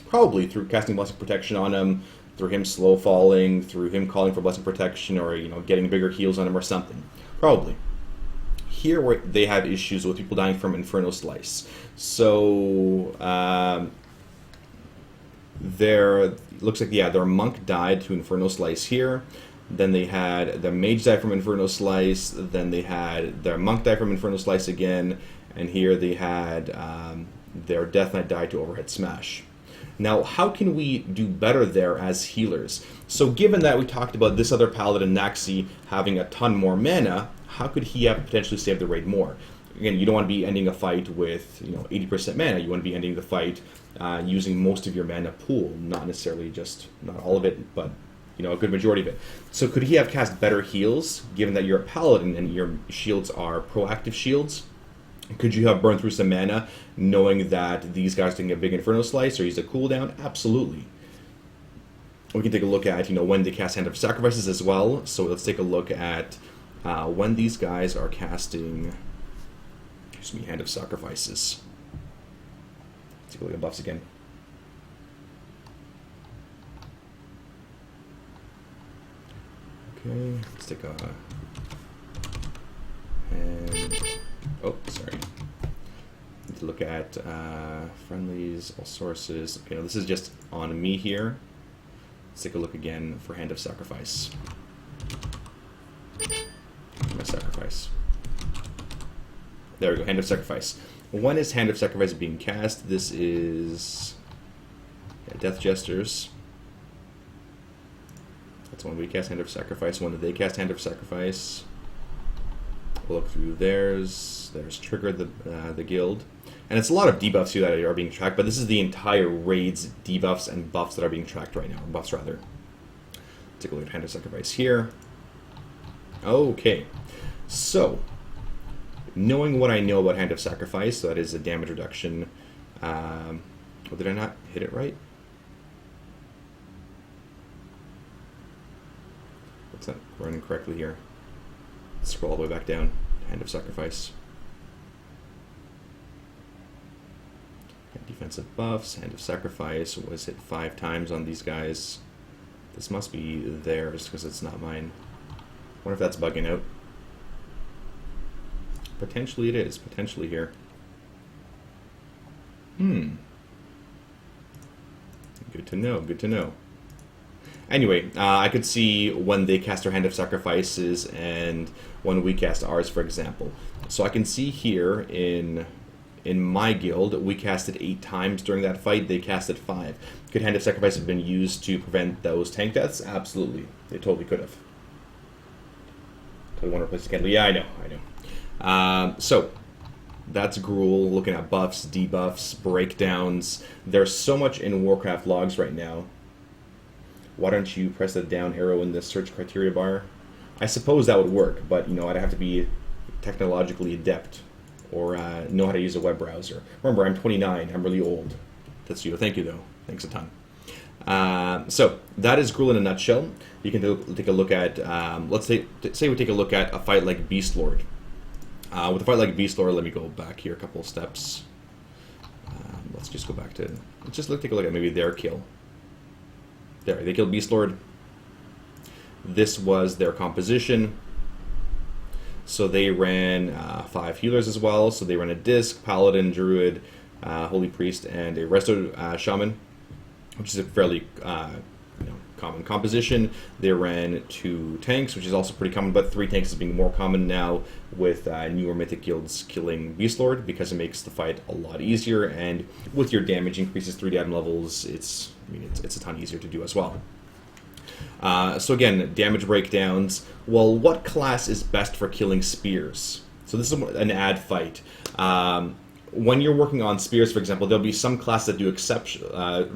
Probably through casting Blessing Protection on him, through him slow falling, through him calling for Blessing Protection, or getting bigger heals on him or something. Probably. Here where they have issues with people dying from Inferno Slice. So looks like their monk died to Inferno Slice here. Then they had the mage die from Inferno Slice. Then they had their monk die from Inferno Slice again. And here they had their Death Knight die to Overhead Smash. Now, how can we do better there as healers? So given that we talked about this other paladin, Naxi, having a ton more mana, how could he have potentially saved the raid more? Again, you don't want to be ending a fight with 80% mana. You want to be ending the fight using most of your mana pool, not necessarily not all of it, but a good majority of it. So could he have cast better heals, given that you're a paladin and your shields are proactive shields? Could you have burned through some mana, knowing that these guys can get big Inferno Slice or use a cooldown? Absolutely. We can take a look at when they cast Hand of Sacrifices as well. So let's take a look at when these guys are casting Hand of Sacrifices. Let's take a look at buffs again. Okay, let's take a to look at friendlies, all sources. Okay, now this is just on me here. Let's take a look again for Hand of Sacrifice. My sacrifice. There we go, Hand of Sacrifice. When is Hand of Sacrifice being cast? This is Death Jesters. That's when we cast Hand of Sacrifice. When they cast Hand of Sacrifice, we'll look through theirs. There's Trigger, the guild. And it's a lot of debuffs here that are being tracked, but this is the entire raid's debuffs and buffs that are being tracked right now. Or buffs, rather. Take a look at Hand of Sacrifice here. Okay. So, knowing what I know about Hand of Sacrifice, so that is a damage reduction. Oh, did I not hit it right? What's that running correctly here? Let's scroll all the way back down. Hand of Sacrifice. Defensive buffs. Hand of Sacrifice was hit 5 times on these guys. This must be theirs because it's not mine. Wonder if that's bugging out. Potentially it is. Potentially here. Good to know. Good to know. Anyway, I could see when they cast their Hand of Sacrifices and when we cast ours, for example. So I can see here in my guild, we casted 8 times during that fight. They casted 5. Could Hand of Sacrifice have been used to prevent those tank deaths? Absolutely. They totally could have. Totally want to replace the candle. Yeah, I know. So, that's Gruul, looking at buffs, debuffs, breakdowns. There's so much in Warcraft logs right now. Why don't you press the down arrow in the search criteria bar? I suppose that would work, but I'd have to be technologically adept or know how to use a web browser. Remember, I'm 29. I'm really old. That's you. Thank you, though. Thanks a ton. So that is Gruul in a nutshell. You can take a look at, let's say we take a look at a fight like Beastlord. With a fight like Beastlord, let me go back here a couple of steps. Let's just go back to, take a look at maybe their kill. There, they killed Beastlord. This was their composition. So they ran 5 healers as well. So they ran a Disc, Paladin, Druid, Holy Priest, and a Resto Shaman, which is a fairly common composition. They ran 2 tanks, which is also pretty common, but 3 tanks is being more common now with newer Mythic guilds killing Beastlord because it makes the fight a lot easier, and with your damage increases 3 damage levels, it's a ton easier to do as well. So again, damage breakdowns. Well, what class is best for killing spears? So this is an ad fight. When you're working on spears, for example, there'll be some classes that do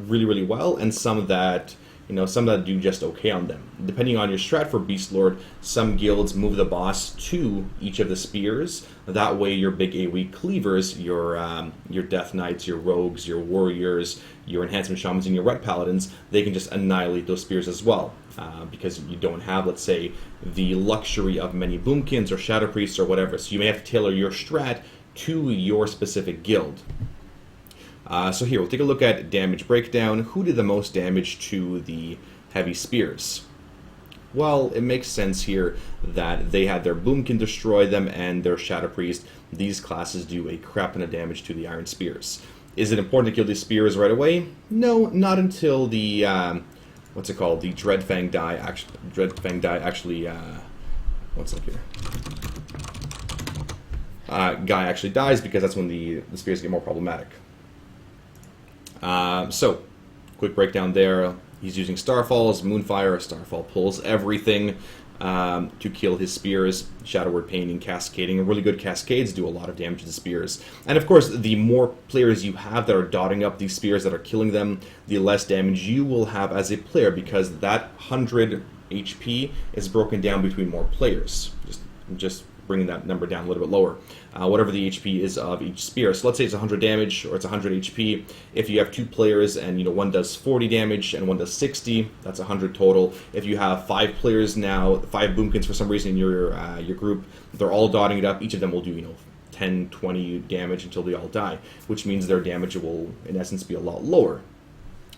really, really well, and some that do just okay on them. Depending on your strat for Beastlord, some guilds move the boss to each of the spears. That way, your big AoE cleavers, your Death Knights, your Rogues, your Warriors, your Enhancement Shamans, and your Ret Paladins, they can just annihilate those spears as well. Because you don't have, let's say, the luxury of many Boomkins or Shadow Priests or whatever. So you may have to tailor your strat to your specific guild. So here, we'll take a look at damage breakdown. Who did the most damage to the heavy spears? Well, it makes sense here that they had their Boomkin destroy them and their Shadow Priest. These classes do a crap ton of damage to the Iron Spears. Is it important to kill these spears right away? No, not until the, what's it called? The Dreadfang die actually, one sec here. Guy actually dies, because that's when the spears get more problematic. So, quick breakdown there. He's using Starfalls, Moonfire. Starfall pulls everything to kill his spears. Shadow Word Painting, Cascading. Really good cascades do a lot of damage to the spears. And of course, the more players you have that are dotting up these spears that are killing them, the less damage you will have as a player, because that 100 HP is broken down between more players. Just bringing that number down a little bit lower. Whatever the HP is of each spear. So let's say it's 100 damage, or it's 100 HP. If you have 2 players and one does 40 damage and one does 60, that's 100 total. If you have 5 players now, 5 Boomkins for some reason in your group, they're all dotting it up. Each of them will do 10, 20 damage until they all die, which means their damage will in essence be a lot lower.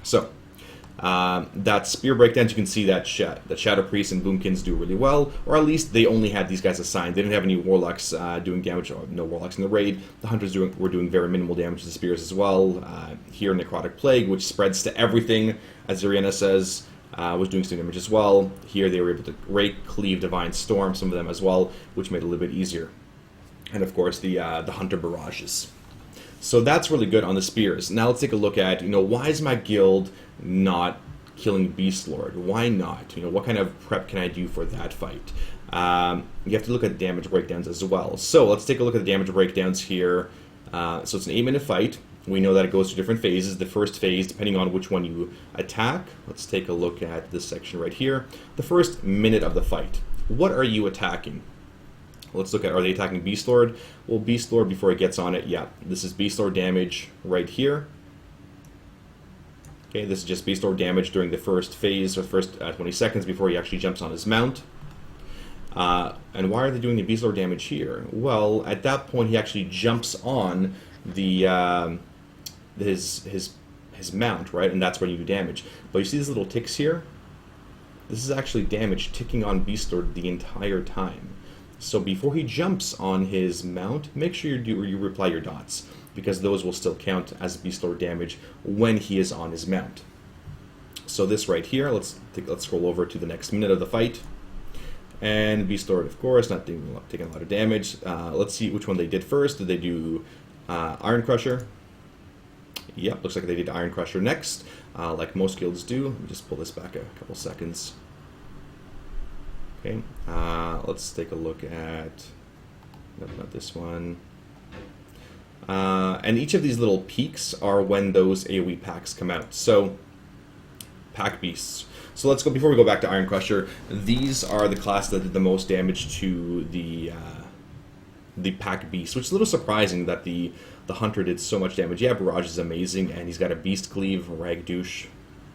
So That spear breakdowns, you can see that that Shadow Priests and Boomkins do really well, or at least they only had these guys assigned. They didn't have any Warlocks doing damage, or no Warlocks in the raid. The Hunters were doing very minimal damage to the spears as well. Here, Necrotic Plague, which spreads to everything, as Zariana says, was doing some damage as well. Here they were able to rake, cleave, Divine Storm, some of them as well, which made it a little bit easier. And of course the Hunter barrages. So that's really good on the spears. Now let's take a look at, why is my guild not killing Beast Lord? Why not? What kind of prep can I do for that fight? You have to look at damage breakdowns as well. So let's take a look at the damage breakdowns here. So it's an 8-minute fight. We know that it goes through different phases. The first phase, depending on which one you attack. Let's take a look at this section right here. The first minute of the fight. What are you attacking? Let's look at, are they attacking Beast Lord? Well, Beast Lord, before it gets on it, yeah, this is Beast Lord damage right here. Okay, this is just Beast Lord damage during the first phase, or the first 20 seconds before he actually jumps on his mount. And why are they doing the Beast Lord damage here? Well, at that point, he actually jumps on the his mount, right? And that's where you do damage. But you see these little ticks here? This is actually damage ticking on Beast Lord the entire time. So before he jumps on his mount, make sure you reply your dots, because those will still count as Beast Lord damage when he is on his mount. So this right here, let's scroll over to the next minute of the fight. And Beast Lord, of course, not taking a lot of damage. Let's see which one they did first. Did they do Iron Crusher? Yep, looks like they did Iron Crusher next, like most guilds do. Let me just pull this back a couple seconds. Okay, let's take a look at, no, not this one. And each of these little peaks are when those AoE packs come out. So, pack beasts. So let's go, before we go back to Iron Crusher, these are the class that did the most damage to the pack beast, which is a little surprising that the Hunter did so much damage. Yeah, Barrage is amazing, and he's got a Beast Cleave, Ragdouche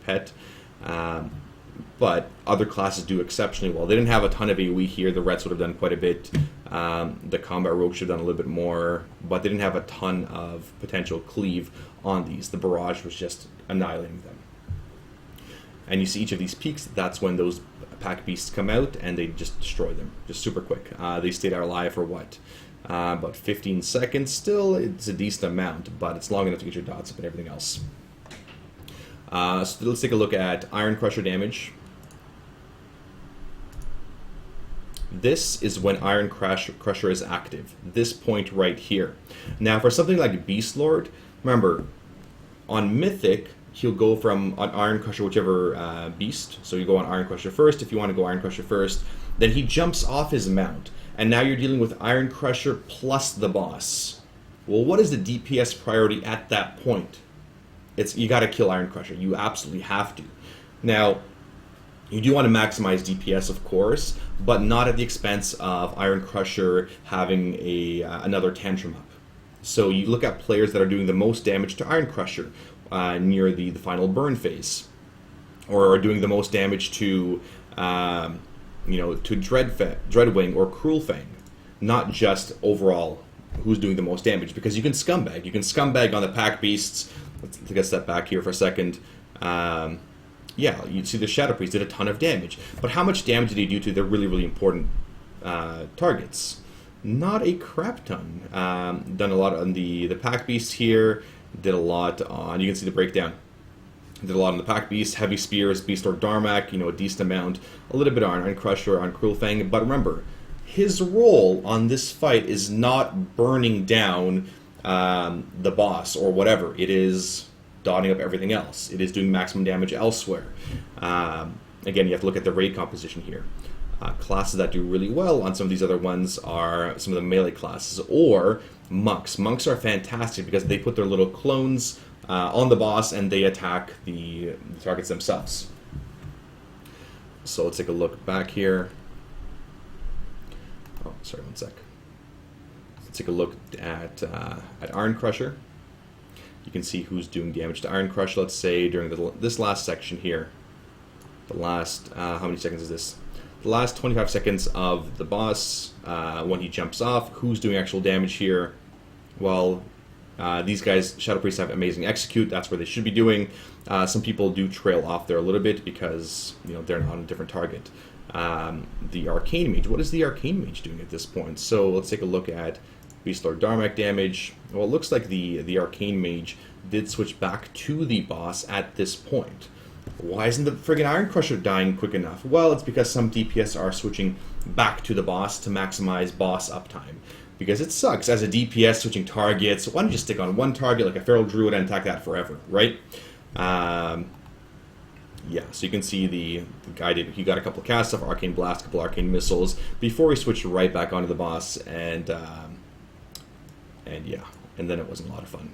pet. But other classes do exceptionally well. They didn't have a ton of AoE here. The Rets would have done quite a bit. The Combat Rogue should have done a little bit more, but they didn't have a ton of potential cleave on these. The Barrage was just annihilating them. And you see each of these peaks, that's when those pack beasts come out, and they just destroy them, just super quick. They stayed alive for what? About 15 seconds. Still, it's a decent amount, but it's long enough to get your dots up and everything else. So let's take a look at Iron Crusher damage. This is when Iron Crusher is active. This point right here. Now, for something like Beast Lord, remember, on Mythic, he'll go from on Iron Crusher, whichever beast. So you go on Iron Crusher first, if you want to go Iron Crusher first. Then he jumps off his mount. And now you're dealing with Iron Crusher plus the boss. Well, what is the DPS priority at that point? You got to kill Iron Crusher. You absolutely have to. Now, you do want to maximize DPS, of course, but not at the expense of Iron Crusher having another tantrum up. So you look at players that are doing the most damage to Iron Crusher near the final burn phase, or are doing the most damage to Dreadwing or Cruel Fang, not just overall who's doing the most damage, because you can scumbag. You can scumbag on the pack beasts. Let's take a step back here for a second. Yeah, you see the Shadow Priest did a ton of damage, but how much damage did he do to the really, really important targets? Not a crap ton. Done a lot on the pack beasts here. Did a lot on, you can see the breakdown. Did a lot on the pack beasts, heavy spears, Beast Lord Darmak, a decent amount. A little bit on Iron Crusher, on Cruel Fang, but remember, his role on this fight is not burning down the boss or whatever. It is dotting up everything else. It is doing maximum damage elsewhere. Again, you have to look at the raid composition here. Classes that do really well on some of these other ones are some of the melee classes, or monks. Monks are fantastic because they put their little clones on the boss and they attack the targets themselves. So let's take a look back here. Oh, sorry, one sec. Let's take a look at Iron Crusher. You can see who's doing damage to Iron Crusher, let's say, during this last section here. The last, how many seconds is this? The last 25 seconds of the boss, when he jumps off. Who's doing actual damage here? Well, These guys, Shadow Priests, have amazing execute. That's where they should be doing. Some people do trail off there a little bit because they're not on a different target. The Arcane Mage. What is the Arcane Mage doing at this point? So let's take a look at Beastlord Darmok damage. Well, it looks like the Arcane Mage did switch back to the boss at this point. Why isn't the friggin' Iron Crusher dying quick enough? Well, it's because some DPS are switching back to the boss to maximize boss uptime. Because it sucks as a DPS switching targets. Why don't you stick on one target like a Feral Druid and attack that forever, right? Yeah, so you can see the guy he got a couple of casts of Arcane Blast, a couple of Arcane Missiles before he switched right back onto the boss, and yeah, and then it wasn't a lot of fun.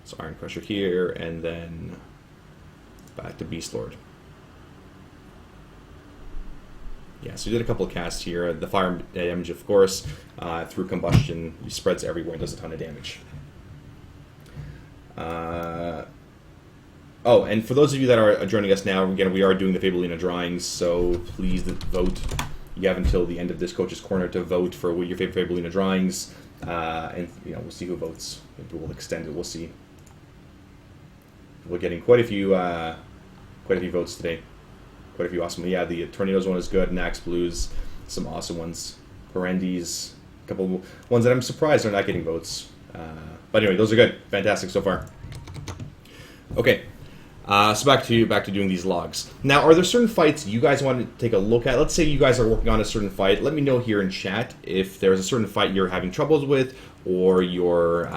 So Iron Crusher here, and then back to Beastlord. Yeah, so he did a couple of casts here. The fire damage, of course, through combustion, he spreads everywhere and does a ton of damage. Oh, and for those of you that are joining us now, again, we are doing the Fableina drawings, so please vote. You have until the end of this Coach's Corner to vote for your favorite Fableina drawings, and we'll see who votes. Maybe we'll extend it. We'll see. We're getting quite a few votes today. Quite a few awesome. Yeah, the Tornadoes one is good. Nax Blues, some awesome ones. Parendis, a couple ones that I'm surprised are not getting votes. But anyway, those are good. Fantastic so far. Okay. So back to doing these logs. Now, are there certain fights you guys want to take a look at? Let's say you guys are working on a certain fight. Let me know here in chat if there's a certain fight you're having troubles with, or you're...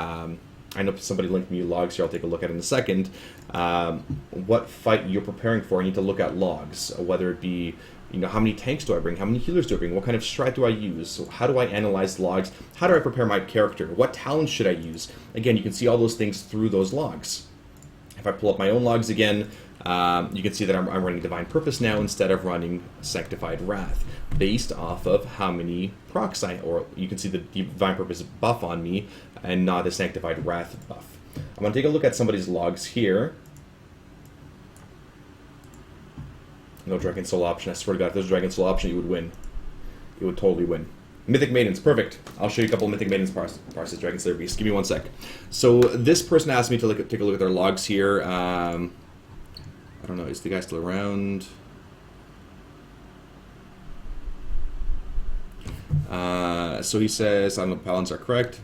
I know somebody linked me logs here. I'll take a look at it in a second. What fight you're preparing for? I need to look at logs, whether it be how many tanks do I bring? How many healers do I bring? What kind of strat do I use? So how do I analyze logs? How do I prepare my character? What talents should I use? Again, you can see all those things through those logs. If I pull up my own logs again, you can see that I'm running Divine Purpose now instead of running Sanctified Wrath, based off of how many procs or you can see the Divine Purpose buff on me and not a Sanctified Wrath buff. I'm going to take a look at somebody's logs here. No Dragon Soul option. I swear to God, if there's a Dragon Soul option, you would win. You would totally win. Mythic Maidens, perfect. I'll show you a couple of Mythic Maidens parses Dragon Slayer Beast. Give me 1 sec. So this person asked me to take a look at their logs here. I don't know, is the guy still around? So he says, I don't know if Paladins are correct.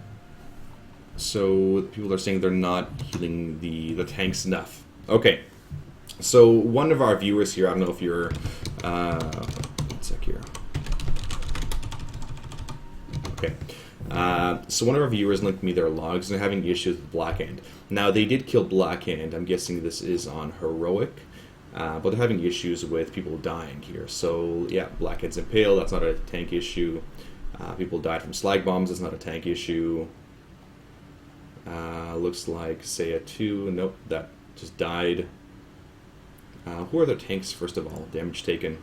So people are saying they're not healing the tanks enough. Okay. So one of our viewers here, I don't know if you're... 1 sec here. Okay. So one of our viewers linked me their logs, and they're having issues with Blackhand. Now, they did kill Blackhand. I'm guessing this is on Heroic. But they're having issues with people dying here. So, yeah, Blackhand's impaled. That's not a tank issue. People died from slag bombs. That's not a tank issue. Looks like Seiya 2. Nope, that just died. Who are their tanks, first of all? Damage taken.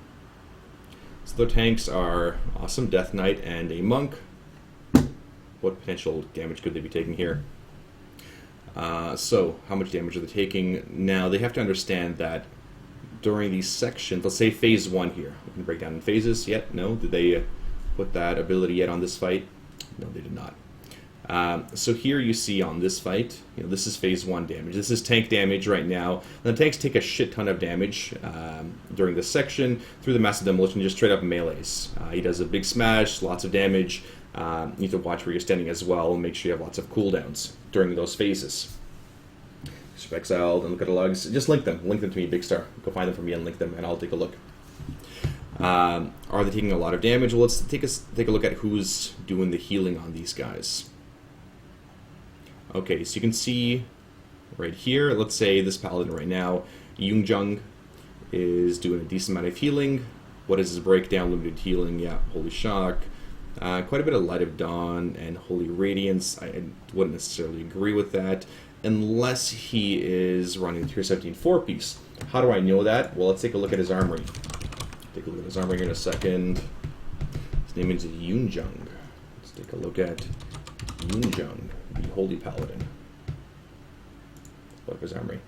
So their tanks are Awesome Death Knight and a Monk. What potential damage could they be taking here? So, how much damage are they taking? Now, they have to understand that during these sections, let's say phase 1 here. We can break down in phases. Yet, no. Did they put that ability yet on this fight? No, they did not. So here you see on this fight, this is phase 1 damage. This is tank damage right now. And the tanks take a shit ton of damage during this section through the Massive Demolition, just straight up melees. He does a big smash, lots of damage. You need to watch where you're standing as well and make sure you have lots of cooldowns during those phases. So exiled and look at the logs. Just link them. Link them to me, Big Star. Go find them for me and link them, and I'll take a look. Are they taking a lot of damage? Well, let's take a look at who's doing the healing on these guys. Okay, so you can see right here, let's say this paladin right now, Yungjung, is doing a decent amount of healing. What is his breakdown? Limited healing, yeah, Holy Shock. Quite a bit of Light of Dawn and Holy Radiance. I wouldn't necessarily agree with that, unless he is running the Tier 17 4-piece. How do I know that? Well, let's take a look at his armory. Take a look at his armory here in a second. His name is Yungjung. Let's take a look at Yungjung, the Holy Paladin. Look at his armory.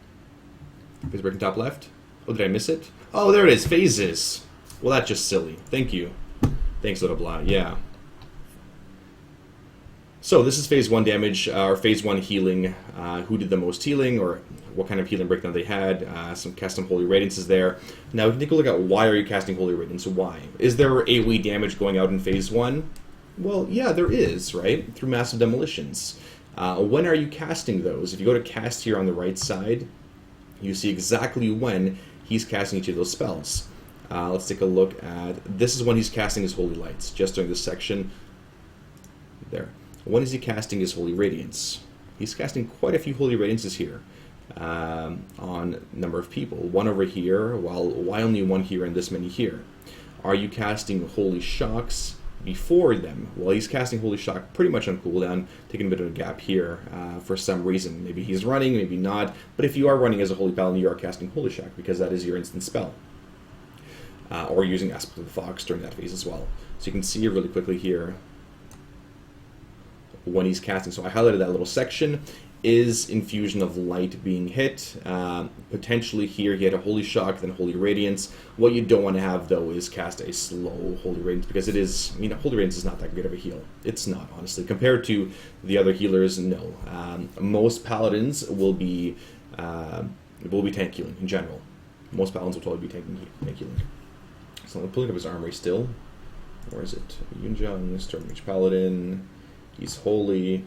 Phase breaking top left. Oh, did I miss it? Oh, there it is. Phases. Well, that's just silly. Thank you. Thanks, Little Blah. Yeah. So this is phase 1 damage, or phase 1 healing. Who did the most healing, or what kind of healing breakdown they had. Some custom Holy Radiance is there. Now we can take a look at why are you casting Holy Radiance. Why? Is there AoE damage going out in phase 1? Well, yeah, there is, right? Through massive demolitions. When are you casting those? If you go to cast here on the right side, you see exactly when he's casting each of those spells. Let's take a look at, this is when he's casting his Holy Lights, just during this section. There. When is he casting his Holy Radiance? He's casting quite a few Holy Radiances here on a number of people. One over here, while why only one here and this many here? Are you casting Holy Shocks before them? Well, he's casting Holy Shock pretty much on cooldown, taking a bit of a gap here for some reason. Maybe he's running, maybe not. But if you are running as a Holy Paladin, you are casting Holy Shock because that is your instant spell. Or using Aspect of the Fox during that phase as well. So you can see really quickly here when he's casting. So I highlighted that little section. Is Infusion of Light being hit? Potentially here he had a Holy Shock, then Holy Radiance. What you don't want to have, though, is cast a slow Holy Radiance, because it is, I mean, Holy Radiance is not that great of a heal. It's not, honestly. Compared to the other healers, no. Most Paladins will be tank healing in general. Most Paladins will totally be tank healing. So I'm pulling up his armory still. Where is it? Yunjang, Storm Mage Paladin. He's holy.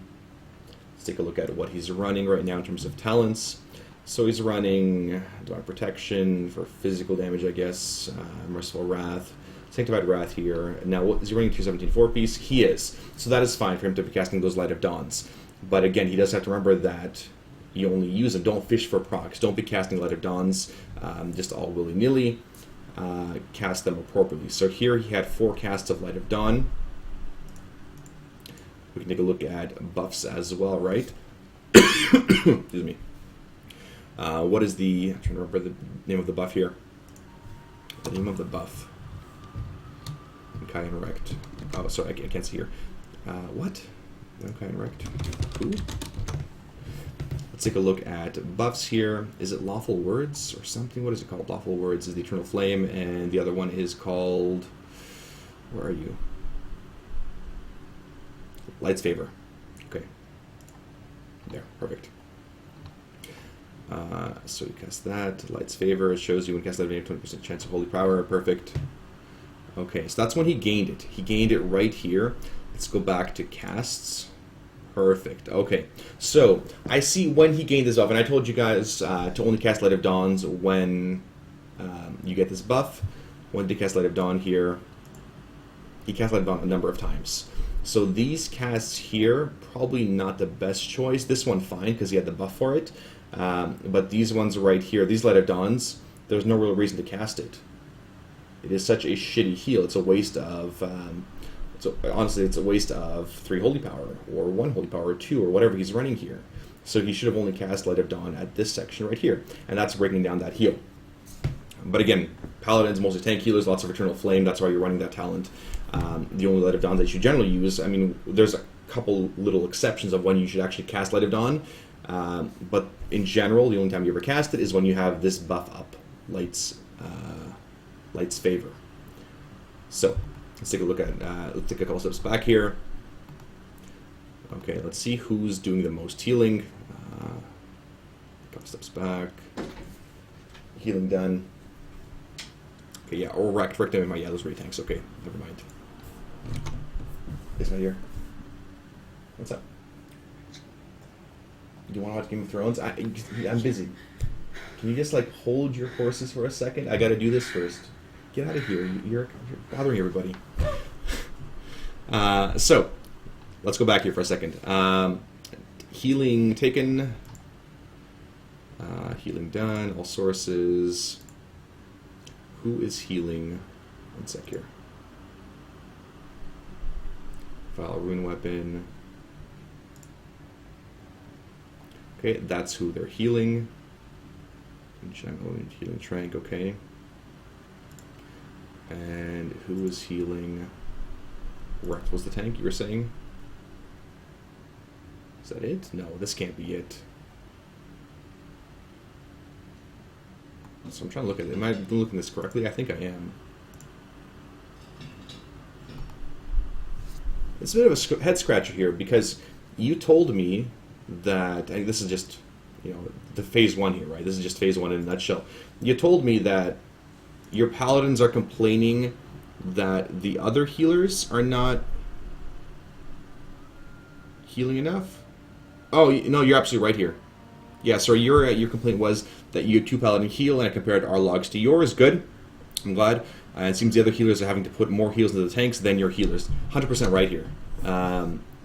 Let's take a look at what he's running right now in terms of talents. So he's running Divine Protection for physical damage, I guess. Merciful Wrath. Sanctified Wrath here. Now, is he running 217 4-piece? He is. So that is fine for him to be casting those Light of Dawns. But again, he does have to remember that you only use them. Don't fish for procs. Don't be casting Light of Dawns just all willy-nilly. Cast them appropriately. So here he had 4 casts of Light of Dawn. We can take a look at buffs as well, right? Excuse me. What is the... I'm trying to remember the name of the buff here. The name of the buff. Kai Rect. Oh, sorry, I can't see here. What? Kai Rect. Who? Let's take a look at buffs here. Is it Lawful Words or something? What is it called? Lawful Words is the Eternal Flame, and the other one is called... Where are you? Light's Favor. Okay. There, perfect. So you cast that. Light's Favor. It shows you when cast that, you have 20% chance of Holy Power. Perfect. Okay, so that's when he gained it. He gained it right here. Let's go back to casts. Perfect. Okay, so I see when he gained this buff, and I told you guys to only cast Light of Dawns when you get this buff. When did he cast Light of Dawn here? He cast Light of Dawn a number of times. So these casts here, probably not the best choice. This one fine, because he had the buff for it. But these ones right here, these Light of Dawns, there's no real reason to cast it. It is such a shitty heal. It's a waste of... honestly, it's a waste of 3 Holy Power, or 1 Holy Power, or 2, or whatever he's running here. So he should have only cast Light of Dawn at this section right here. And that's breaking down that heal. But again, Paladins, mostly tank healers, lots of Eternal Flame, that's why you're running that talent. The only Light of Dawn that you generally use, I mean, there's a couple little exceptions of when you should actually cast Light of Dawn, but in general, the only time you ever cast it is when you have this buff up, Light's Favor. So, let's take a look at, let's take a couple steps back here. Okay, let's see who's doing the most healing. Couple steps back. Healing done. Okay, yeah, or wrecked him in my those ray tanks. Okay, never mind. It's not here. What's up? Do you want to watch Game of Thrones? I'm busy. Can you just like hold your horses for a second? I got to do this first. Get out of here. You're bothering everybody. So, let's go back here for a second. Healing taken. Healing done. All sources. Who is healing? One sec here. File Rune Weapon. Okay, that's who they're healing. Healing Trank, okay. And who is healing? Wrecked was the tank you were saying? Is that it? No, this can't be it. So I'm trying to look at it. Am I looking at this correctly? I think I am. it's a bit of a head scratcher here because you told me that, and this is just, the phase 1 here, right? This is just phase 1 in a nutshell. You told me that your paladins are complaining that the other healers are not healing enough. Oh no, you're absolutely right here. Yeah, so your complaint was that you had 2 paladin heal, and I compared our logs to yours. Good, I'm glad. It seems the other healers are having to put more heals into the tanks than your healers. 100% right here.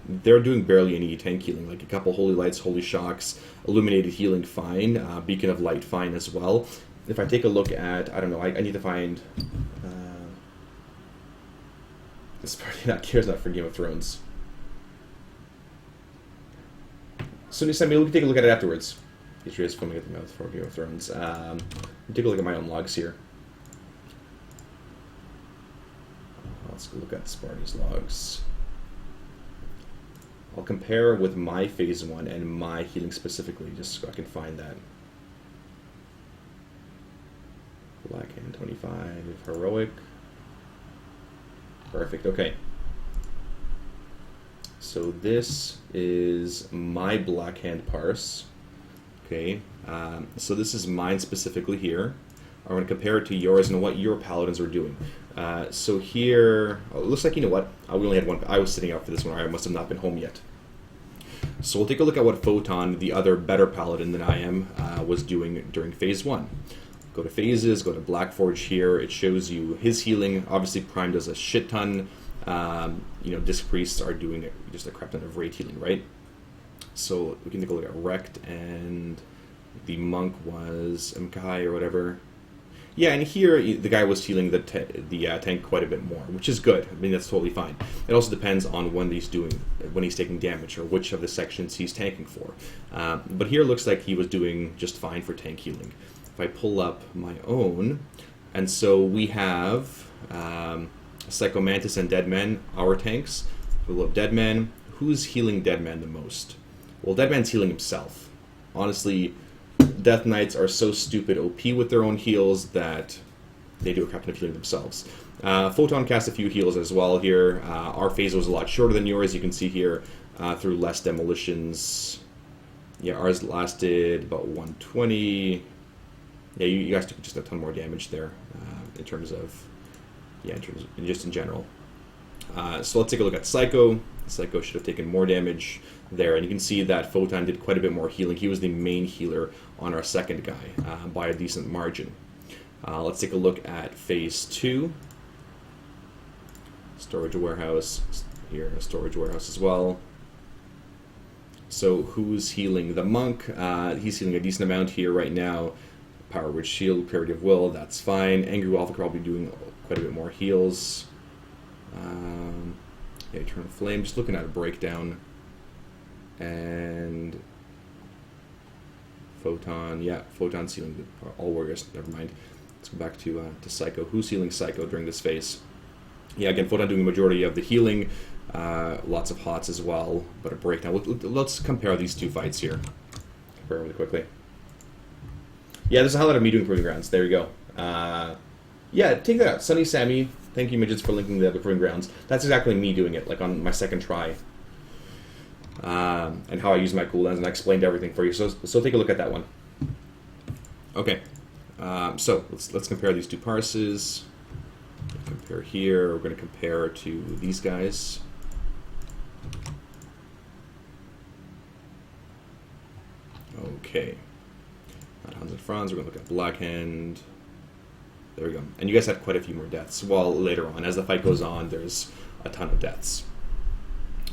They're doing barely any tank healing, like a couple Holy Lights, Holy Shocks, Illuminated Healing, fine. Beacon of Light, fine as well. If I take a look at, I don't know, I need to find... this party not cares not for Game of Thrones. So we can take a look at it afterwards. History is filming at the mouth for Game of Thrones. Take a look at my own logs here. Let's look at Sparty's logs. I'll compare with my phase 1 and my healing specifically, just so I can find that. Black Hand 25, Heroic. Perfect, okay. So this is my Black Hand parse. Okay, so this is mine specifically here. I'm going to compare it to yours and what your paladins are doing. So here, it looks like, we only had one. I was sitting out for this one, or I must have not been home yet. So we'll take a look at what Photon, the other better paladin than I am, was doing during phase 1. Go to phases, go to Blackforge here. It shows you his healing. Obviously, Prime does a shit ton. Disc Priests are doing just a crap ton of rate healing, right? So we can take a look at Rect, and the monk was Mkai or whatever. Yeah, and here the guy was healing the tank quite a bit more, which is good. I mean, that's totally fine. It also depends on when he's taking damage, or which of the sections he's tanking for. But here it looks like he was doing just fine for tank healing. If I pull up my own, and so we have Psychomantis and Deadman, our tanks. We love Deadman. Who's healing Deadman the most? Well, Deadman's healing himself. Honestly, Death Knights are so stupid OP with their own heals that they do a crap ton of healing themselves. Photon cast a few heals as well here. Our phase was a lot shorter than yours, you can see here, through less demolitions. Yeah, ours lasted about 120. Yeah, you guys took just a ton more damage there in terms of just in general. So let's take a look at Psycho. Psycho should have taken more damage there, and you can see that Photon did quite a bit more healing. He was the main healer on our second guy by a decent margin. Let's take a look at phase 2. Storage warehouse here, a storage warehouse as well. So who's healing? The monk. He's healing a decent amount here right now. Power Word Shield, Purity of Will, that's fine. Angry Wolf will probably be doing quite a bit more heals. Eternal Flame, just looking at a breakdown. And Photon, yeah, Photon's healing all warriors, never mind. Let's go back to Psycho. Who's healing Psycho during this phase? Yeah, again, Photon doing the majority of the healing. Lots of hots as well, but a breakdown. Let's compare these two fights here. Compare really quickly. Yeah, there's a highlight of me doing Proving Grounds. There you go. Yeah, take that out. Sunny Sammy, thank you, Midgets, for linking the other Proving Grounds. That's exactly me doing it, like on my second try. And how I use my cooldowns, and I explained everything for you. So take a look at that one. Okay. So let's compare these two parses. Compare here. We're going to compare to these guys. Okay. Not Hans and Franz. We're going to look at Blackhand. There we go. And you guys had quite a few more deaths. Well, later on, as the fight goes on, there's a ton of deaths.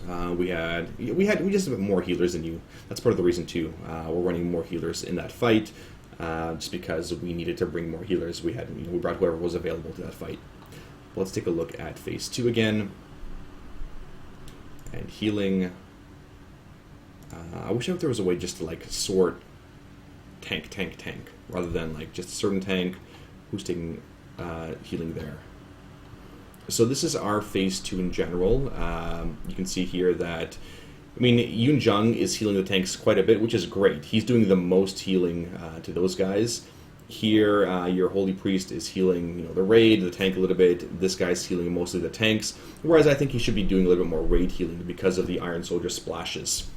We just have more healers than you. That's part of the reason too. We're running more healers in that fight, just because we needed to bring more healers. We brought whoever was available to that fight. But let's take a look at phase 2 again. And healing. I wish there was a way just to like sort tank, rather than like just a certain tank who's taking healing there. So this is our phase 2 in general. You can see here that, I mean, Yoon Jung is healing the tanks quite a bit, which is great. He's doing the most healing to those guys. Here, your Holy Priest is healing, the raid, the tank a little bit. This guy's healing mostly the tanks, whereas I think he should be doing a little bit more raid healing because of the Iron Soldier splashes.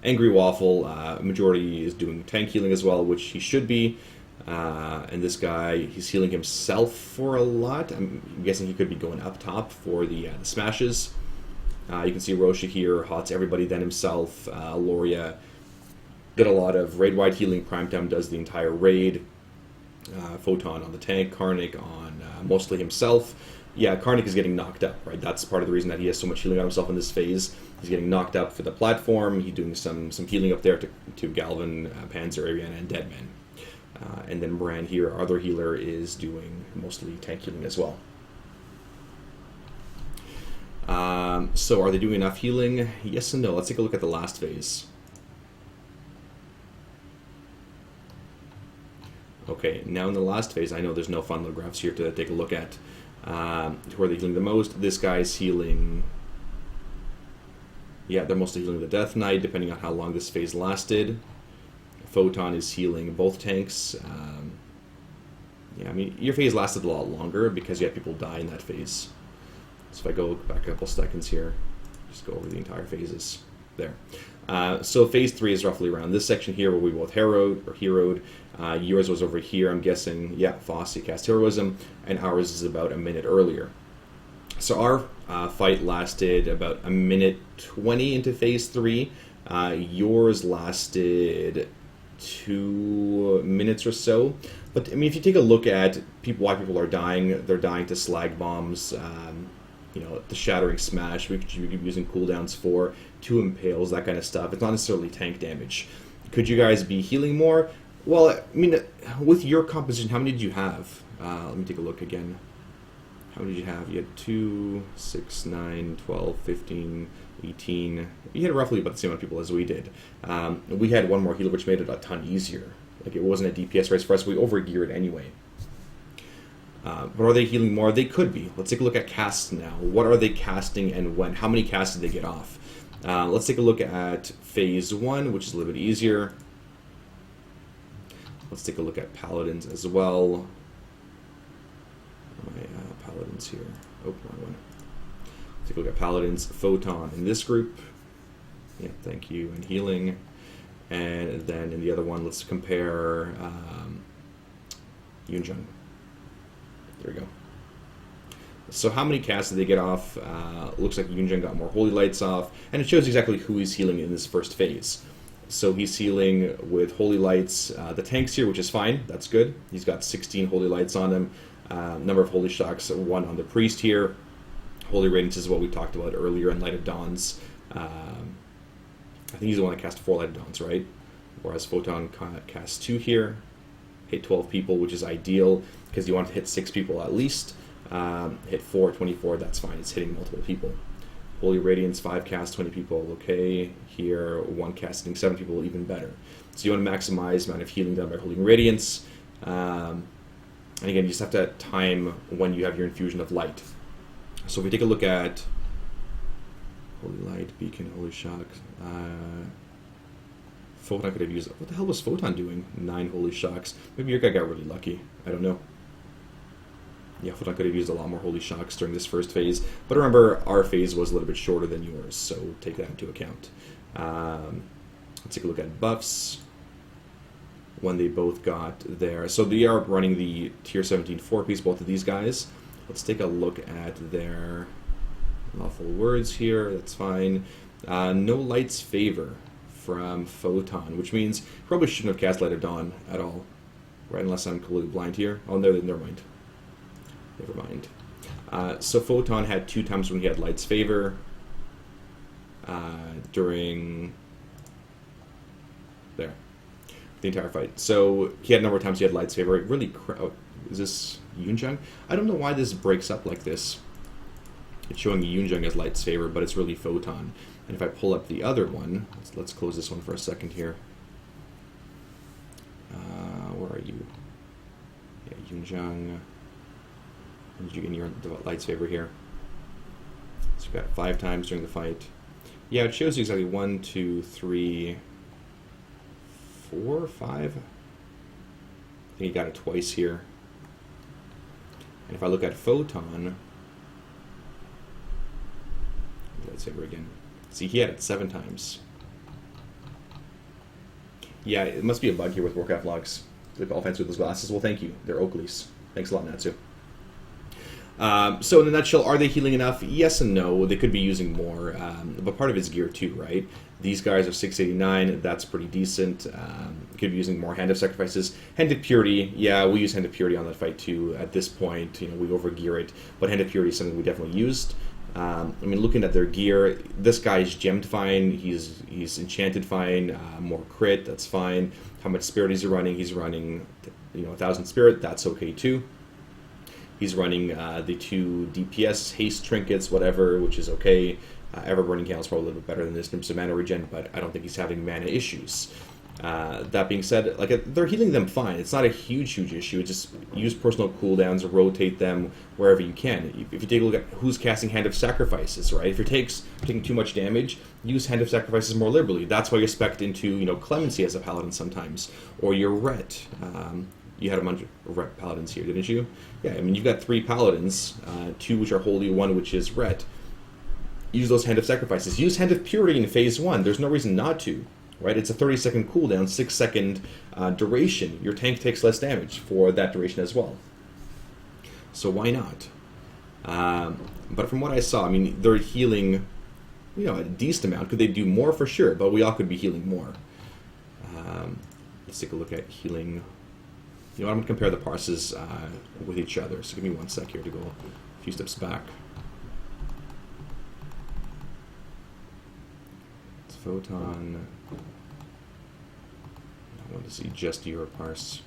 Angry Waffle, majority is doing tank healing as well, which he should be. And this guy, he's healing himself for a lot. I'm guessing he could be going up top for the smashes. You can see Rosha here, hots everybody, then himself. Loria did a lot of raid-wide healing. Primetime does the entire raid. Photon on the tank, Karnik on mostly himself. Yeah, Karnik is getting knocked up, right? That's part of the reason that he has so much healing on himself in this phase. He's getting knocked up for the platform. He's doing some healing up there to Galvin, Panzer, Ariana, and Deadman. And then Bran here, our other healer, is doing mostly tank healing as well. So are they doing enough healing? Yes and no. Let's take a look at the last phase. Okay, now in the last phase, I know there's no fun little graphs here to take a look at. Who are they healing the most? This guy's healing... Yeah, they're mostly healing the Death Knight, depending on how long this phase lasted. Photon is healing both tanks. Yeah, I mean, your phase lasted a lot longer because you had people die in that phase. So if I go back a couple seconds here, just go over the entire phases. There. So phase 3 is roughly around this section here where we both heroed. Yours was over here, I'm guessing. Yeah, Foss, you cast heroism, and ours is about a minute earlier. So our fight lasted about a minute 20 into phase 3. Yours lasted 2 minutes or so. But I mean, if you take a look at why people are dying, they're dying to slag bombs, the shattering smash, which you could be using cooldowns for, 2 impales, that kind of stuff. It's not necessarily tank damage. Could you guys be healing more? Well, I mean, with your composition, how many did you have? Let me take a look again. How many did you have? You had 2, 6, 9, 12, 15, 18. You had roughly about the same amount of people as we did. We had one more healer, which made it a ton easier. Like, it wasn't a DPS race for us. We overgeared anyway. But are they healing more? They could be. Let's take a look at casts now. What are they casting and when? How many casts did they get off? Let's take a look at phase 1, which is a little bit easier. Let's take a look at paladins as well. My paladins here. Oh, wrong one. Take a look at paladins. Photon in this group. Yeah, thank you. And healing. And then in the other one, let's compare Yunjung. There we go. So how many casts did they get off? Looks like Yunjung got more Holy Lights off, and it shows exactly who he's healing in this first phase. So he's healing with Holy Lights, the tanks here, which is fine. That's good. He's got 16 Holy Lights on him. Number of Holy Shocks, 1 on the Priest here. Holy Radiance is what we talked about earlier in Light of Dawns. I think he's the one that cast 4 Light of Dawns, right? Whereas Photon casts 2 here. Hit 12 people, which is ideal, because you want to hit 6 people at least. Hit 4, 24, that's fine. It's hitting multiple people. Holy Radiance, 5 casts, 20 people, okay. Here, 1 casting 7 people, even better. So you want to maximize the amount of healing done by Holding Radiance. And again, you just have to time when you have your infusion of light. So if we take a look at Holy Light, Beacon, Holy Shock, Photon could have used... What the hell was Photon doing? 9 Holy Shocks. Maybe your guy got really lucky. I don't know. Yeah, Photon could have used a lot more Holy Shocks during this first phase. But remember, our phase was a little bit shorter than yours, so take that into account. Let's take a look at buffs. When they both got there. So they are running the Tier 17 4-piece, both of these guys. Let's take a look at their lawful words here. That's fine. No Light's Favor from Photon, which means probably shouldn't have cast Light of Dawn at all, right? Unless I'm completely blind here. Oh, never mind. Never mind. So Photon had 2 times when he had Light's Favor during there the entire fight. So he had a number of times he had Light's Favor. It really is this Yunjung? I don't know why this breaks up like this. It's showing Yunjung as Light's Favor, but it's really Photon. And if I pull up the other one, let's close this one for a second here. Where are you? Yeah, Yunjung. When did you get your Light's Favor here? So you got it 5 times during the fight. Yeah, it shows you exactly 1, 2, 3, 4, 5. I think he got it twice here. And if I look at Photon, let's saber again. See, he had it 7 times. Yeah, it must be a bug here with Warcraft logs. Like all fans with those glasses. Well, thank you. They're Oakley's. Thanks a lot, Natsu. So in a nutshell, are they healing enough? Yes and no. They could be using more, but part of it's gear too, right? These guys are 689. That's pretty decent. Could be using more Hand of Sacrifices. Hand of Purity, yeah, we use Hand of Purity on that fight too. At this point, you know, we overgear it, but Hand of Purity is something we definitely used. I mean, looking at their gear, this guy's gemmed fine. He's enchanted fine. More crit, that's fine. How much spirit is he running? He's running, you know, 1,000 spirit. That's okay too. He's running the 2 DPS haste trinkets, whatever, which is okay. Ever-burning candle is probably a little bit better than this in terms of mana regen, but I don't think he's having mana issues. That being said, like they're healing them fine. It's not a huge issue. It's just use personal cooldowns, rotate them wherever you can. If you take a look at who's casting Hand of Sacrifices, right? If you're taking too much damage, use Hand of Sacrifices more liberally. That's why you're spec'd into, you know, Clemency as a paladin sometimes, or your Ret. You had a bunch of Ret paladins here, didn't you? Yeah, I mean, you've got 3 paladins, 2 which are holy, 1 which is Ret. Use those Hand of Sacrifices. Use Hand of Purity in phase 1. There's no reason not to, right? It's a 30-second cooldown, 6-second duration. Your tank takes less damage for that duration as well. So why not? But from what I saw, I mean, they're healing, you know, a decent amount. Could they do more? For sure, but we all could be healing more. Let's take a look at healing. You know, I'm going to compare the parses with each other. So give me 1 sec here to go a few steps back. It's Photon. I want to see just your parse.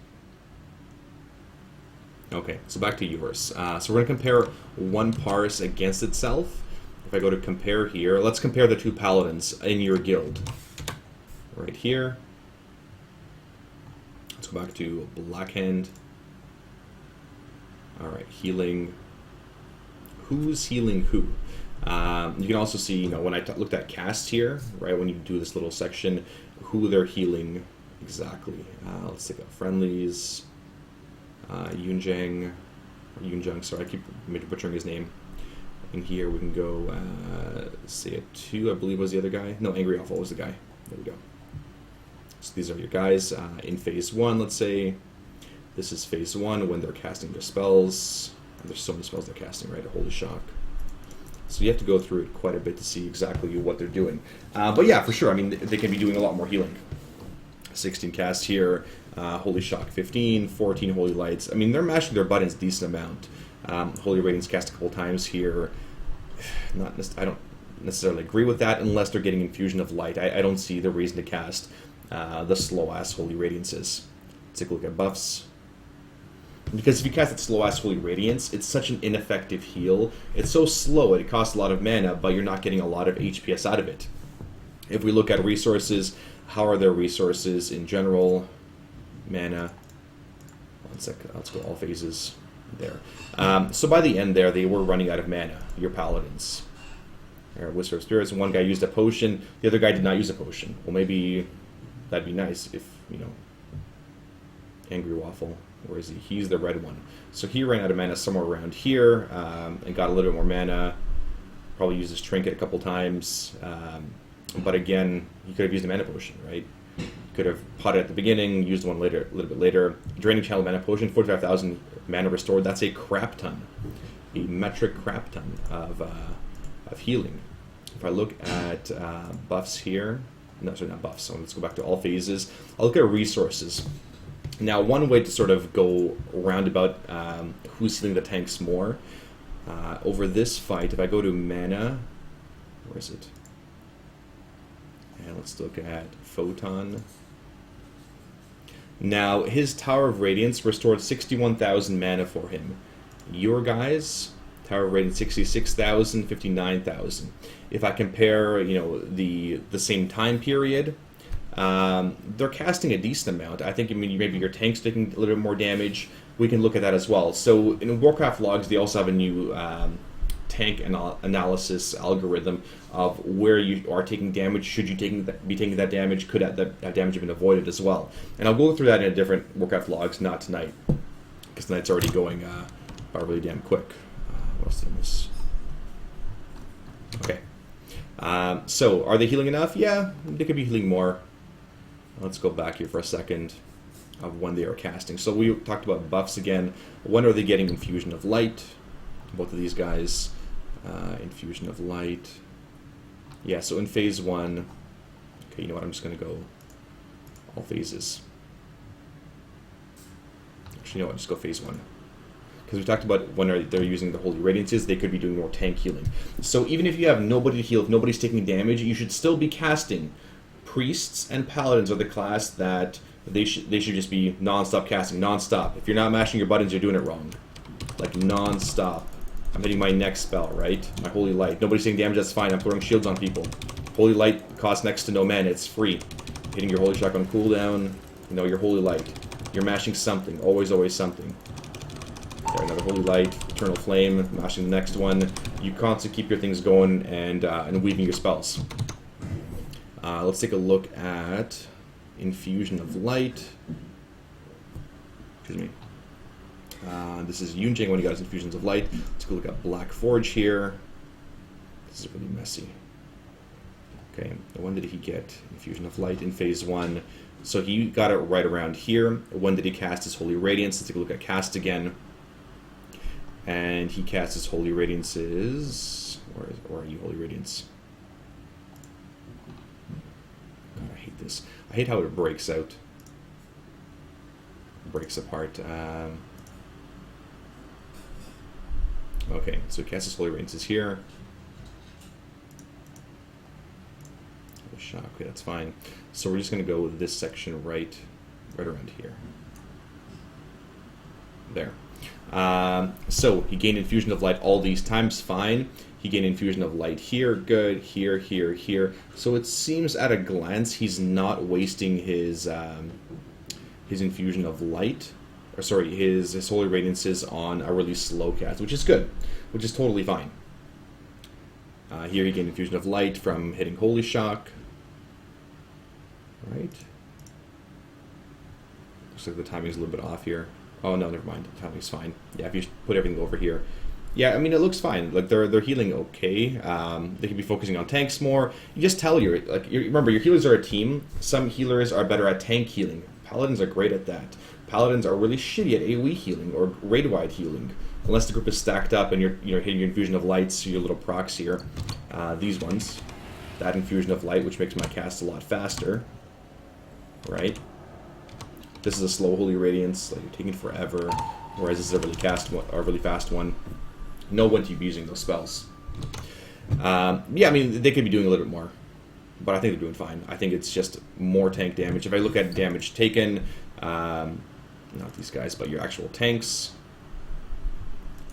Okay, so back to yours. So we're going to compare one parse against itself. If I go to compare here, let's compare the 2 paladins in your guild. Right here. Let's go back to Blackhand. Alright, healing. Who's healing who? You can also see, you know, when I looked at cast here, right, when you do this little section, who they're healing exactly. Let's take out friendlies. Yunjang, sorry, I keep butchering his name. In here we can go, say a 2, I believe was the other guy. No, Angry Awful was the guy. There we go. So these are your guys in phase 1, let's say. This is phase 1 when they're casting their spells. There's so many spells they're casting, right? Holy shock. So you have to go through it quite a bit to see exactly what they're doing. But yeah, for sure, I mean, they can be doing a lot more healing. 16 cast here, Holy Shock 15, 14 Holy Lights. I mean, they're mashing their buttons a decent amount. Holy Radiance cast a couple times here. I don't necessarily agree with that unless they're getting Infusion of Light. I don't see the reason to cast the slow-ass Holy Radiances. Let's take a look at buffs. Because if you cast that slow-ass Holy Radiance, it's such an ineffective heal. It's so slow, it costs a lot of mana, but you're not getting a lot of HPS out of it. If we look at resources, how are their resources in general? Mana. 1 sec, let's go all phases there. So by the end there, they were running out of mana, your paladins. Whisper of Spirits, one guy used a potion, the other guy did not use a potion. Well, maybe that'd be nice if, you know, Angry Waffle, where is he? He's the red one. So he ran out of mana somewhere around here, and got a little bit more mana. Probably used his trinket a couple times. But again, he could have used a mana potion, right? Could have potted at the beginning, used one later, a little bit later. Draining Channel mana potion, 45,000 mana restored. That's a crap ton, a metric crap ton of healing. If I look at buffs here, no, sorry, not buffs. So let's go back to all phases. I'll look at resources. Now, one way to sort of go roundabout who's healing the tanks more. Over this fight, if I go to mana, where is it? And let's look at Photon. Now, his Tower of Radiance restored 61,000 mana for him. Your guys, Tower of Radiance 66,000, 59,000. If I compare, you know, the same time period, they're casting a decent amount. I think, I mean, maybe your tank's taking a little bit more damage. We can look at that as well. So in Warcraft logs, they also have a new tank analysis algorithm of where you are taking damage. Should you be taking that damage? Could that damage have been avoided as well? And I'll go through that in a different Warcraft logs, not tonight, because tonight's already going by really damn quick. What else did I miss? Okay. So, are they healing enough? Yeah, they could be healing more. Let's go back here for a second of when they are casting. So we talked about buffs again. When are they getting Infusion of Light? Both of these guys. Infusion of Light. Yeah, so in phase 1... Okay, you know what? I'm just going to go all phases. Actually, you know what? Just go phase 1. Because we talked about when they're using the Holy Radiances, they could be doing more tank healing. So even if you have nobody to heal, if nobody's taking damage, you should still be casting. Priests and Paladins are the class that they should just be non-stop casting, non-stop. If you're not mashing your buttons, you're doing it wrong. Like non-stop. I'm hitting my next spell, right? My Holy Light. Nobody's taking damage, that's fine. I'm throwing shields on people. Holy Light costs next to no mana, it's free. Hitting your Holy Shock on cooldown, you know, your Holy Light. You're mashing something, always something. Okay, another Holy Light, Eternal Flame, mashing the next one. You constantly keep your things going and weaving your spells. Let's take a look at Infusion of Light. Excuse me. This is Yunjing when he got his Infusions of Light. Let's go look at Black Forge here. This is really messy. Okay, when did he get Infusion of Light? In phase 1. So he got it right around here. When did he cast his Holy Radiance? Let's take a look at cast again. And he casts his Holy Radiances. Or are you Holy Radiance? God, I hate this. I hate how it breaks out. Breaks apart. Okay, so he casts his Holy Radiances here. Shock, okay, that's fine. So we're just going to go with this section right around here. There. So he gained Infusion of Light all these times, fine. He gained Infusion of Light here, good, here, here, here. So it seems at a glance he's not wasting his Infusion of Light, or sorry, his Holy Radiances on a really slow cast, which is good, which is totally fine. Here he gained Infusion of Light from hitting Holy Shock. Right. Looks like the timing's a little bit off here. Oh no, never mind. The timing's fine. Yeah, if you put everything over here. Yeah, I mean it looks fine. Like they're healing okay. They could be focusing on tanks more. You just tell remember your healers are a team. Some healers are better at tank healing. Paladins are great at that. Paladins are really shitty at AoE healing or raid-wide healing. Unless the group is stacked up and you're hitting your Infusion of Lights, your little procs here. These ones. That Infusion of Light, which makes my cast a lot faster. Right? This is a slow Holy Radiance, like you're taking forever, whereas this is a really fast one. Know when to be using those spells. Yeah, I mean, they could be doing a little bit more, but I think they're doing fine. I think it's just more tank damage. If I look at damage taken, not these guys, but your actual tanks,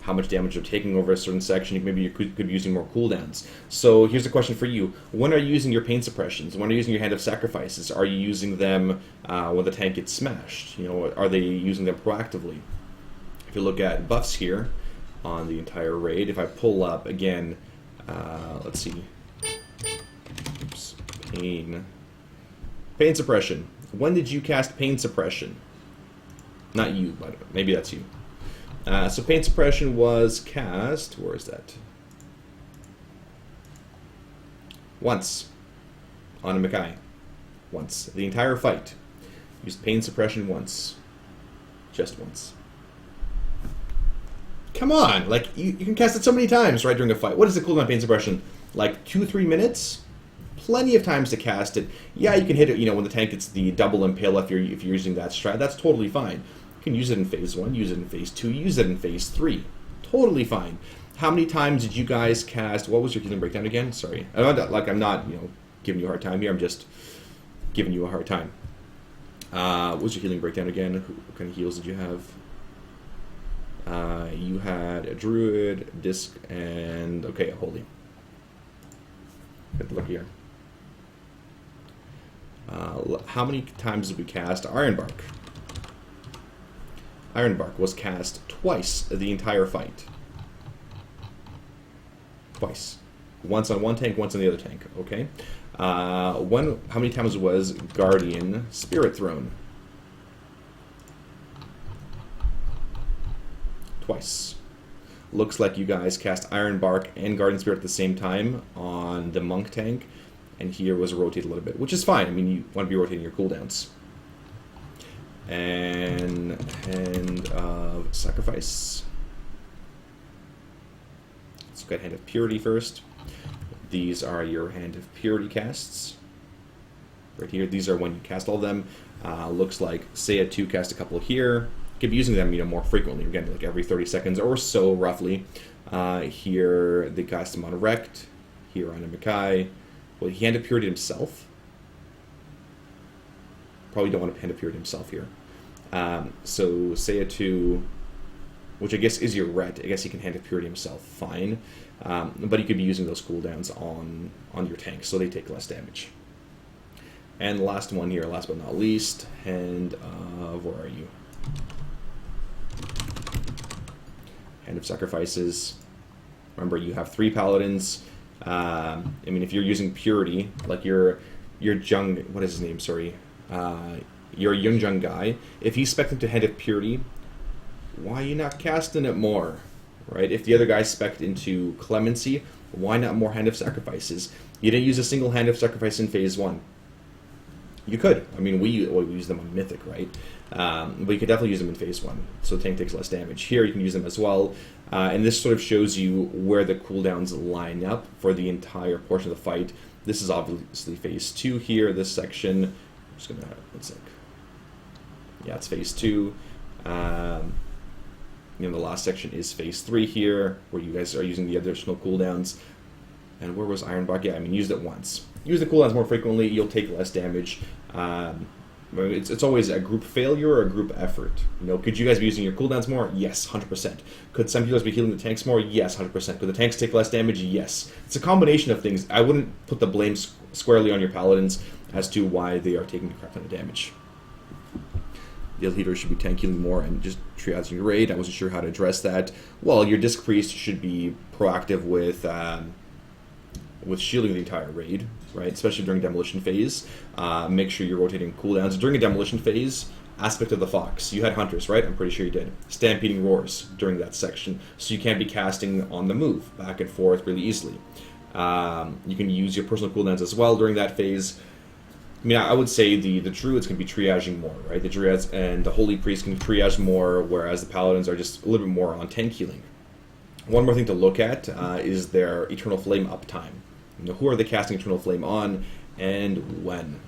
how much damage they're taking over a certain section, maybe you could be using more cooldowns. So here's a question for you. When are you using your pain suppressions? When are you using your Hand of Sacrifices? Are you using them when the tank gets smashed? You know, are they using them proactively? If you look at buffs here on the entire raid, if I pull up again, let's see. Oops, pain suppression. When did you cast pain suppression? Not you, but maybe that's you. So pain suppression was cast, where is that? Once. On a Makai. Once. The entire fight. Used pain suppression once. Just once. Come on! Like, you can cast it so many times right during a fight. What is the cooldown pain suppression? Like 2-3 minutes? Plenty of times to cast it. Yeah, you can hit it, when the tank gets the double impale if you're using that strat. That's totally fine. You can use it in phase 1, use it in phase 2, use it in phase 3. Totally fine. How many times did you guys cast... What was your healing breakdown again? Sorry. I'm not giving you a hard time here. I'm just giving you a hard time. What was your healing breakdown again? What kind of heals did you have? You had a Druid, Disc, and... Okay, a Holy. Get the look here. How many times did we cast Ironbark? Ironbark was cast twice the entire fight. Twice. Once on one tank, once on the other tank. Okay. How many times was Guardian Spirit thrown? Twice. Looks like you guys cast Iron Bark and Guardian Spirit at the same time on the Monk tank, and here was rotated a little bit, which is fine. I mean, you want to be rotating your cooldowns. And Hand of Sacrifice. Let's look at Hand of Purity first. These are your Hand of Purity casts. Right here, these are when you cast all of them. Looks like Seiya 2 cast a couple here. Could be using them, more frequently. Again, like every 30 seconds or so, roughly. Here, they cast them on Rect. Here on Makai. Well, he Hand of Purity himself. Probably don't want to Hand of Purity himself here. So Seiya 2, which I guess is your Ret. I guess he can Hand of Purity himself, fine. But you could be using those cooldowns on your tanks, so they take less damage. And the last one here, last but not least, Hand of, where are you? Hand of Sacrifices. Remember, you have 3 paladins. I mean, if you're using Purity, like your Jung, what is his name? Sorry, your Yunjung guy. If he's spec'd into Hand of Purity, why are you not casting it more, right? If the other guy spec'd into Clemency, why not more Hand of Sacrifices? You didn't use a single Hand of Sacrifice in Phase 1. You could. I mean, we use them on Mythic, right? But you could definitely use them in Phase 1, so the tank takes less damage. Here, you can use them as well, and this sort of shows you where the cooldowns line up for the entire portion of the fight. This is obviously Phase 2 here, this section. I'm just going to, one sec. Yeah, it's Phase 2. The last section is Phase 3 here, where you guys are using the additional cooldowns. And where was Iron Bark? Yeah, I mean, used it once. Use the cooldowns more frequently, you'll take less damage. It's always a group failure or a group effort. Could you guys be using your cooldowns more? Yes, 100%. Could some of you guys be healing the tanks more? Yes, 100%. Could the tanks take less damage? Yes. It's a combination of things. I wouldn't put the blame squarely on your paladins as to why they are taking a crap ton of damage. The leader should be tank healing more and just triaging your raid. I wasn't sure how to address that. Well, your Disc Priest should be proactive with shielding the entire raid, right? Especially during demolition phase. Make sure you're rotating cooldowns. During a demolition phase, Aspect of the Fox. You had Hunters, right? I'm pretty sure you did. Stampeding Roars during that section. So you can't be casting on the move, back and forth really easily. You can use your personal cooldowns as well during that phase. I mean, I would say the Druids can be triaging more, right? The Druids and the Holy Priest can triage more, whereas the Paladins are just a little bit more on tank healing. One more thing to look at is their Eternal Flame uptime. Who are they casting Eternal Flame on, and when?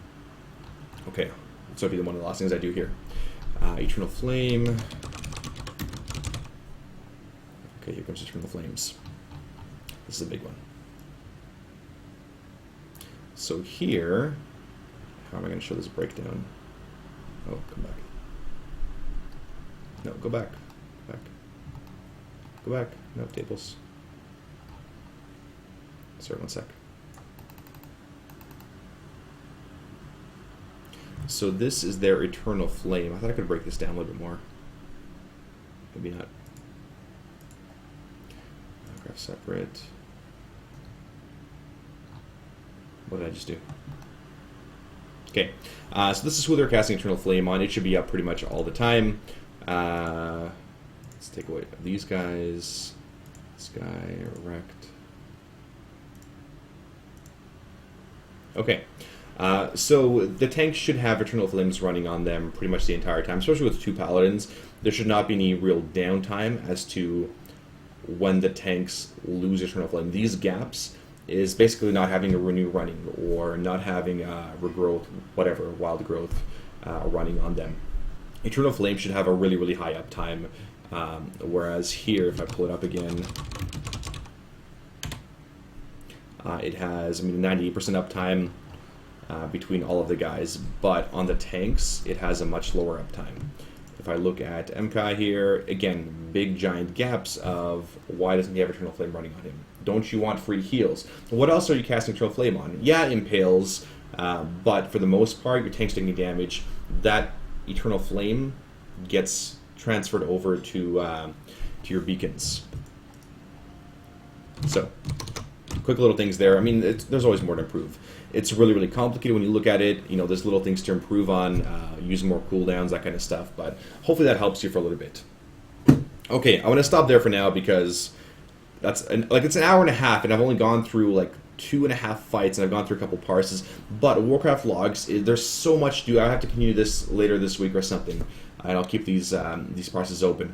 Okay, this will be one of the last things I do here. Eternal Flame. Okay, here comes Eternal Flames. This is a big one. So here, how am I going to show this breakdown? Oh, come back. No, go back. Go back. Go back. No, tables. Sorry, one sec. So this is their Eternal Flame. I thought I could break this down a little bit more. Maybe not. Warcraft separate. What did I just do? Okay, so this is who they're casting Eternal Flame on. It should be up pretty much all the time. Let's take away these guys. This guy, Erect. Okay, so the tanks should have Eternal Flames running on them pretty much the entire time, especially with 2 Paladins. There should not be any real downtime as to when the tanks lose Eternal Flame. These gaps is basically not having a Renew running or not having Regrowth, whatever, Wild Growth running on them. Eternal Flame should have a really, really high uptime, whereas here, if I pull it up again, it has 98% uptime between all of the guys, but on the tanks, it has a much lower uptime. If I look at MKai here, again, big giant gaps of why doesn't he have Eternal Flame running on him? Don't you want free heals? What else are you casting Eternal Flame on? Yeah, Impales, but for the most part, your tank's taking damage. That Eternal Flame gets transferred over to your beacons. So, quick little things there. I mean, there's always more to improve. It's really, really complicated when you look at it. You know, there's little things to improve on, using more cooldowns, that kind of stuff. But hopefully that helps you for a little bit. Okay, I'm going to stop there for now because it's an hour and a half, and I've only gone through like 2.5 fights, and I've gone through a couple parses. But Warcraft logs, there's so much to do. I have to continue this later this week or something, and I'll keep these parses open.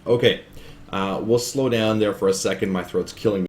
Okay, we'll slow down there for a second. My throat's killing me.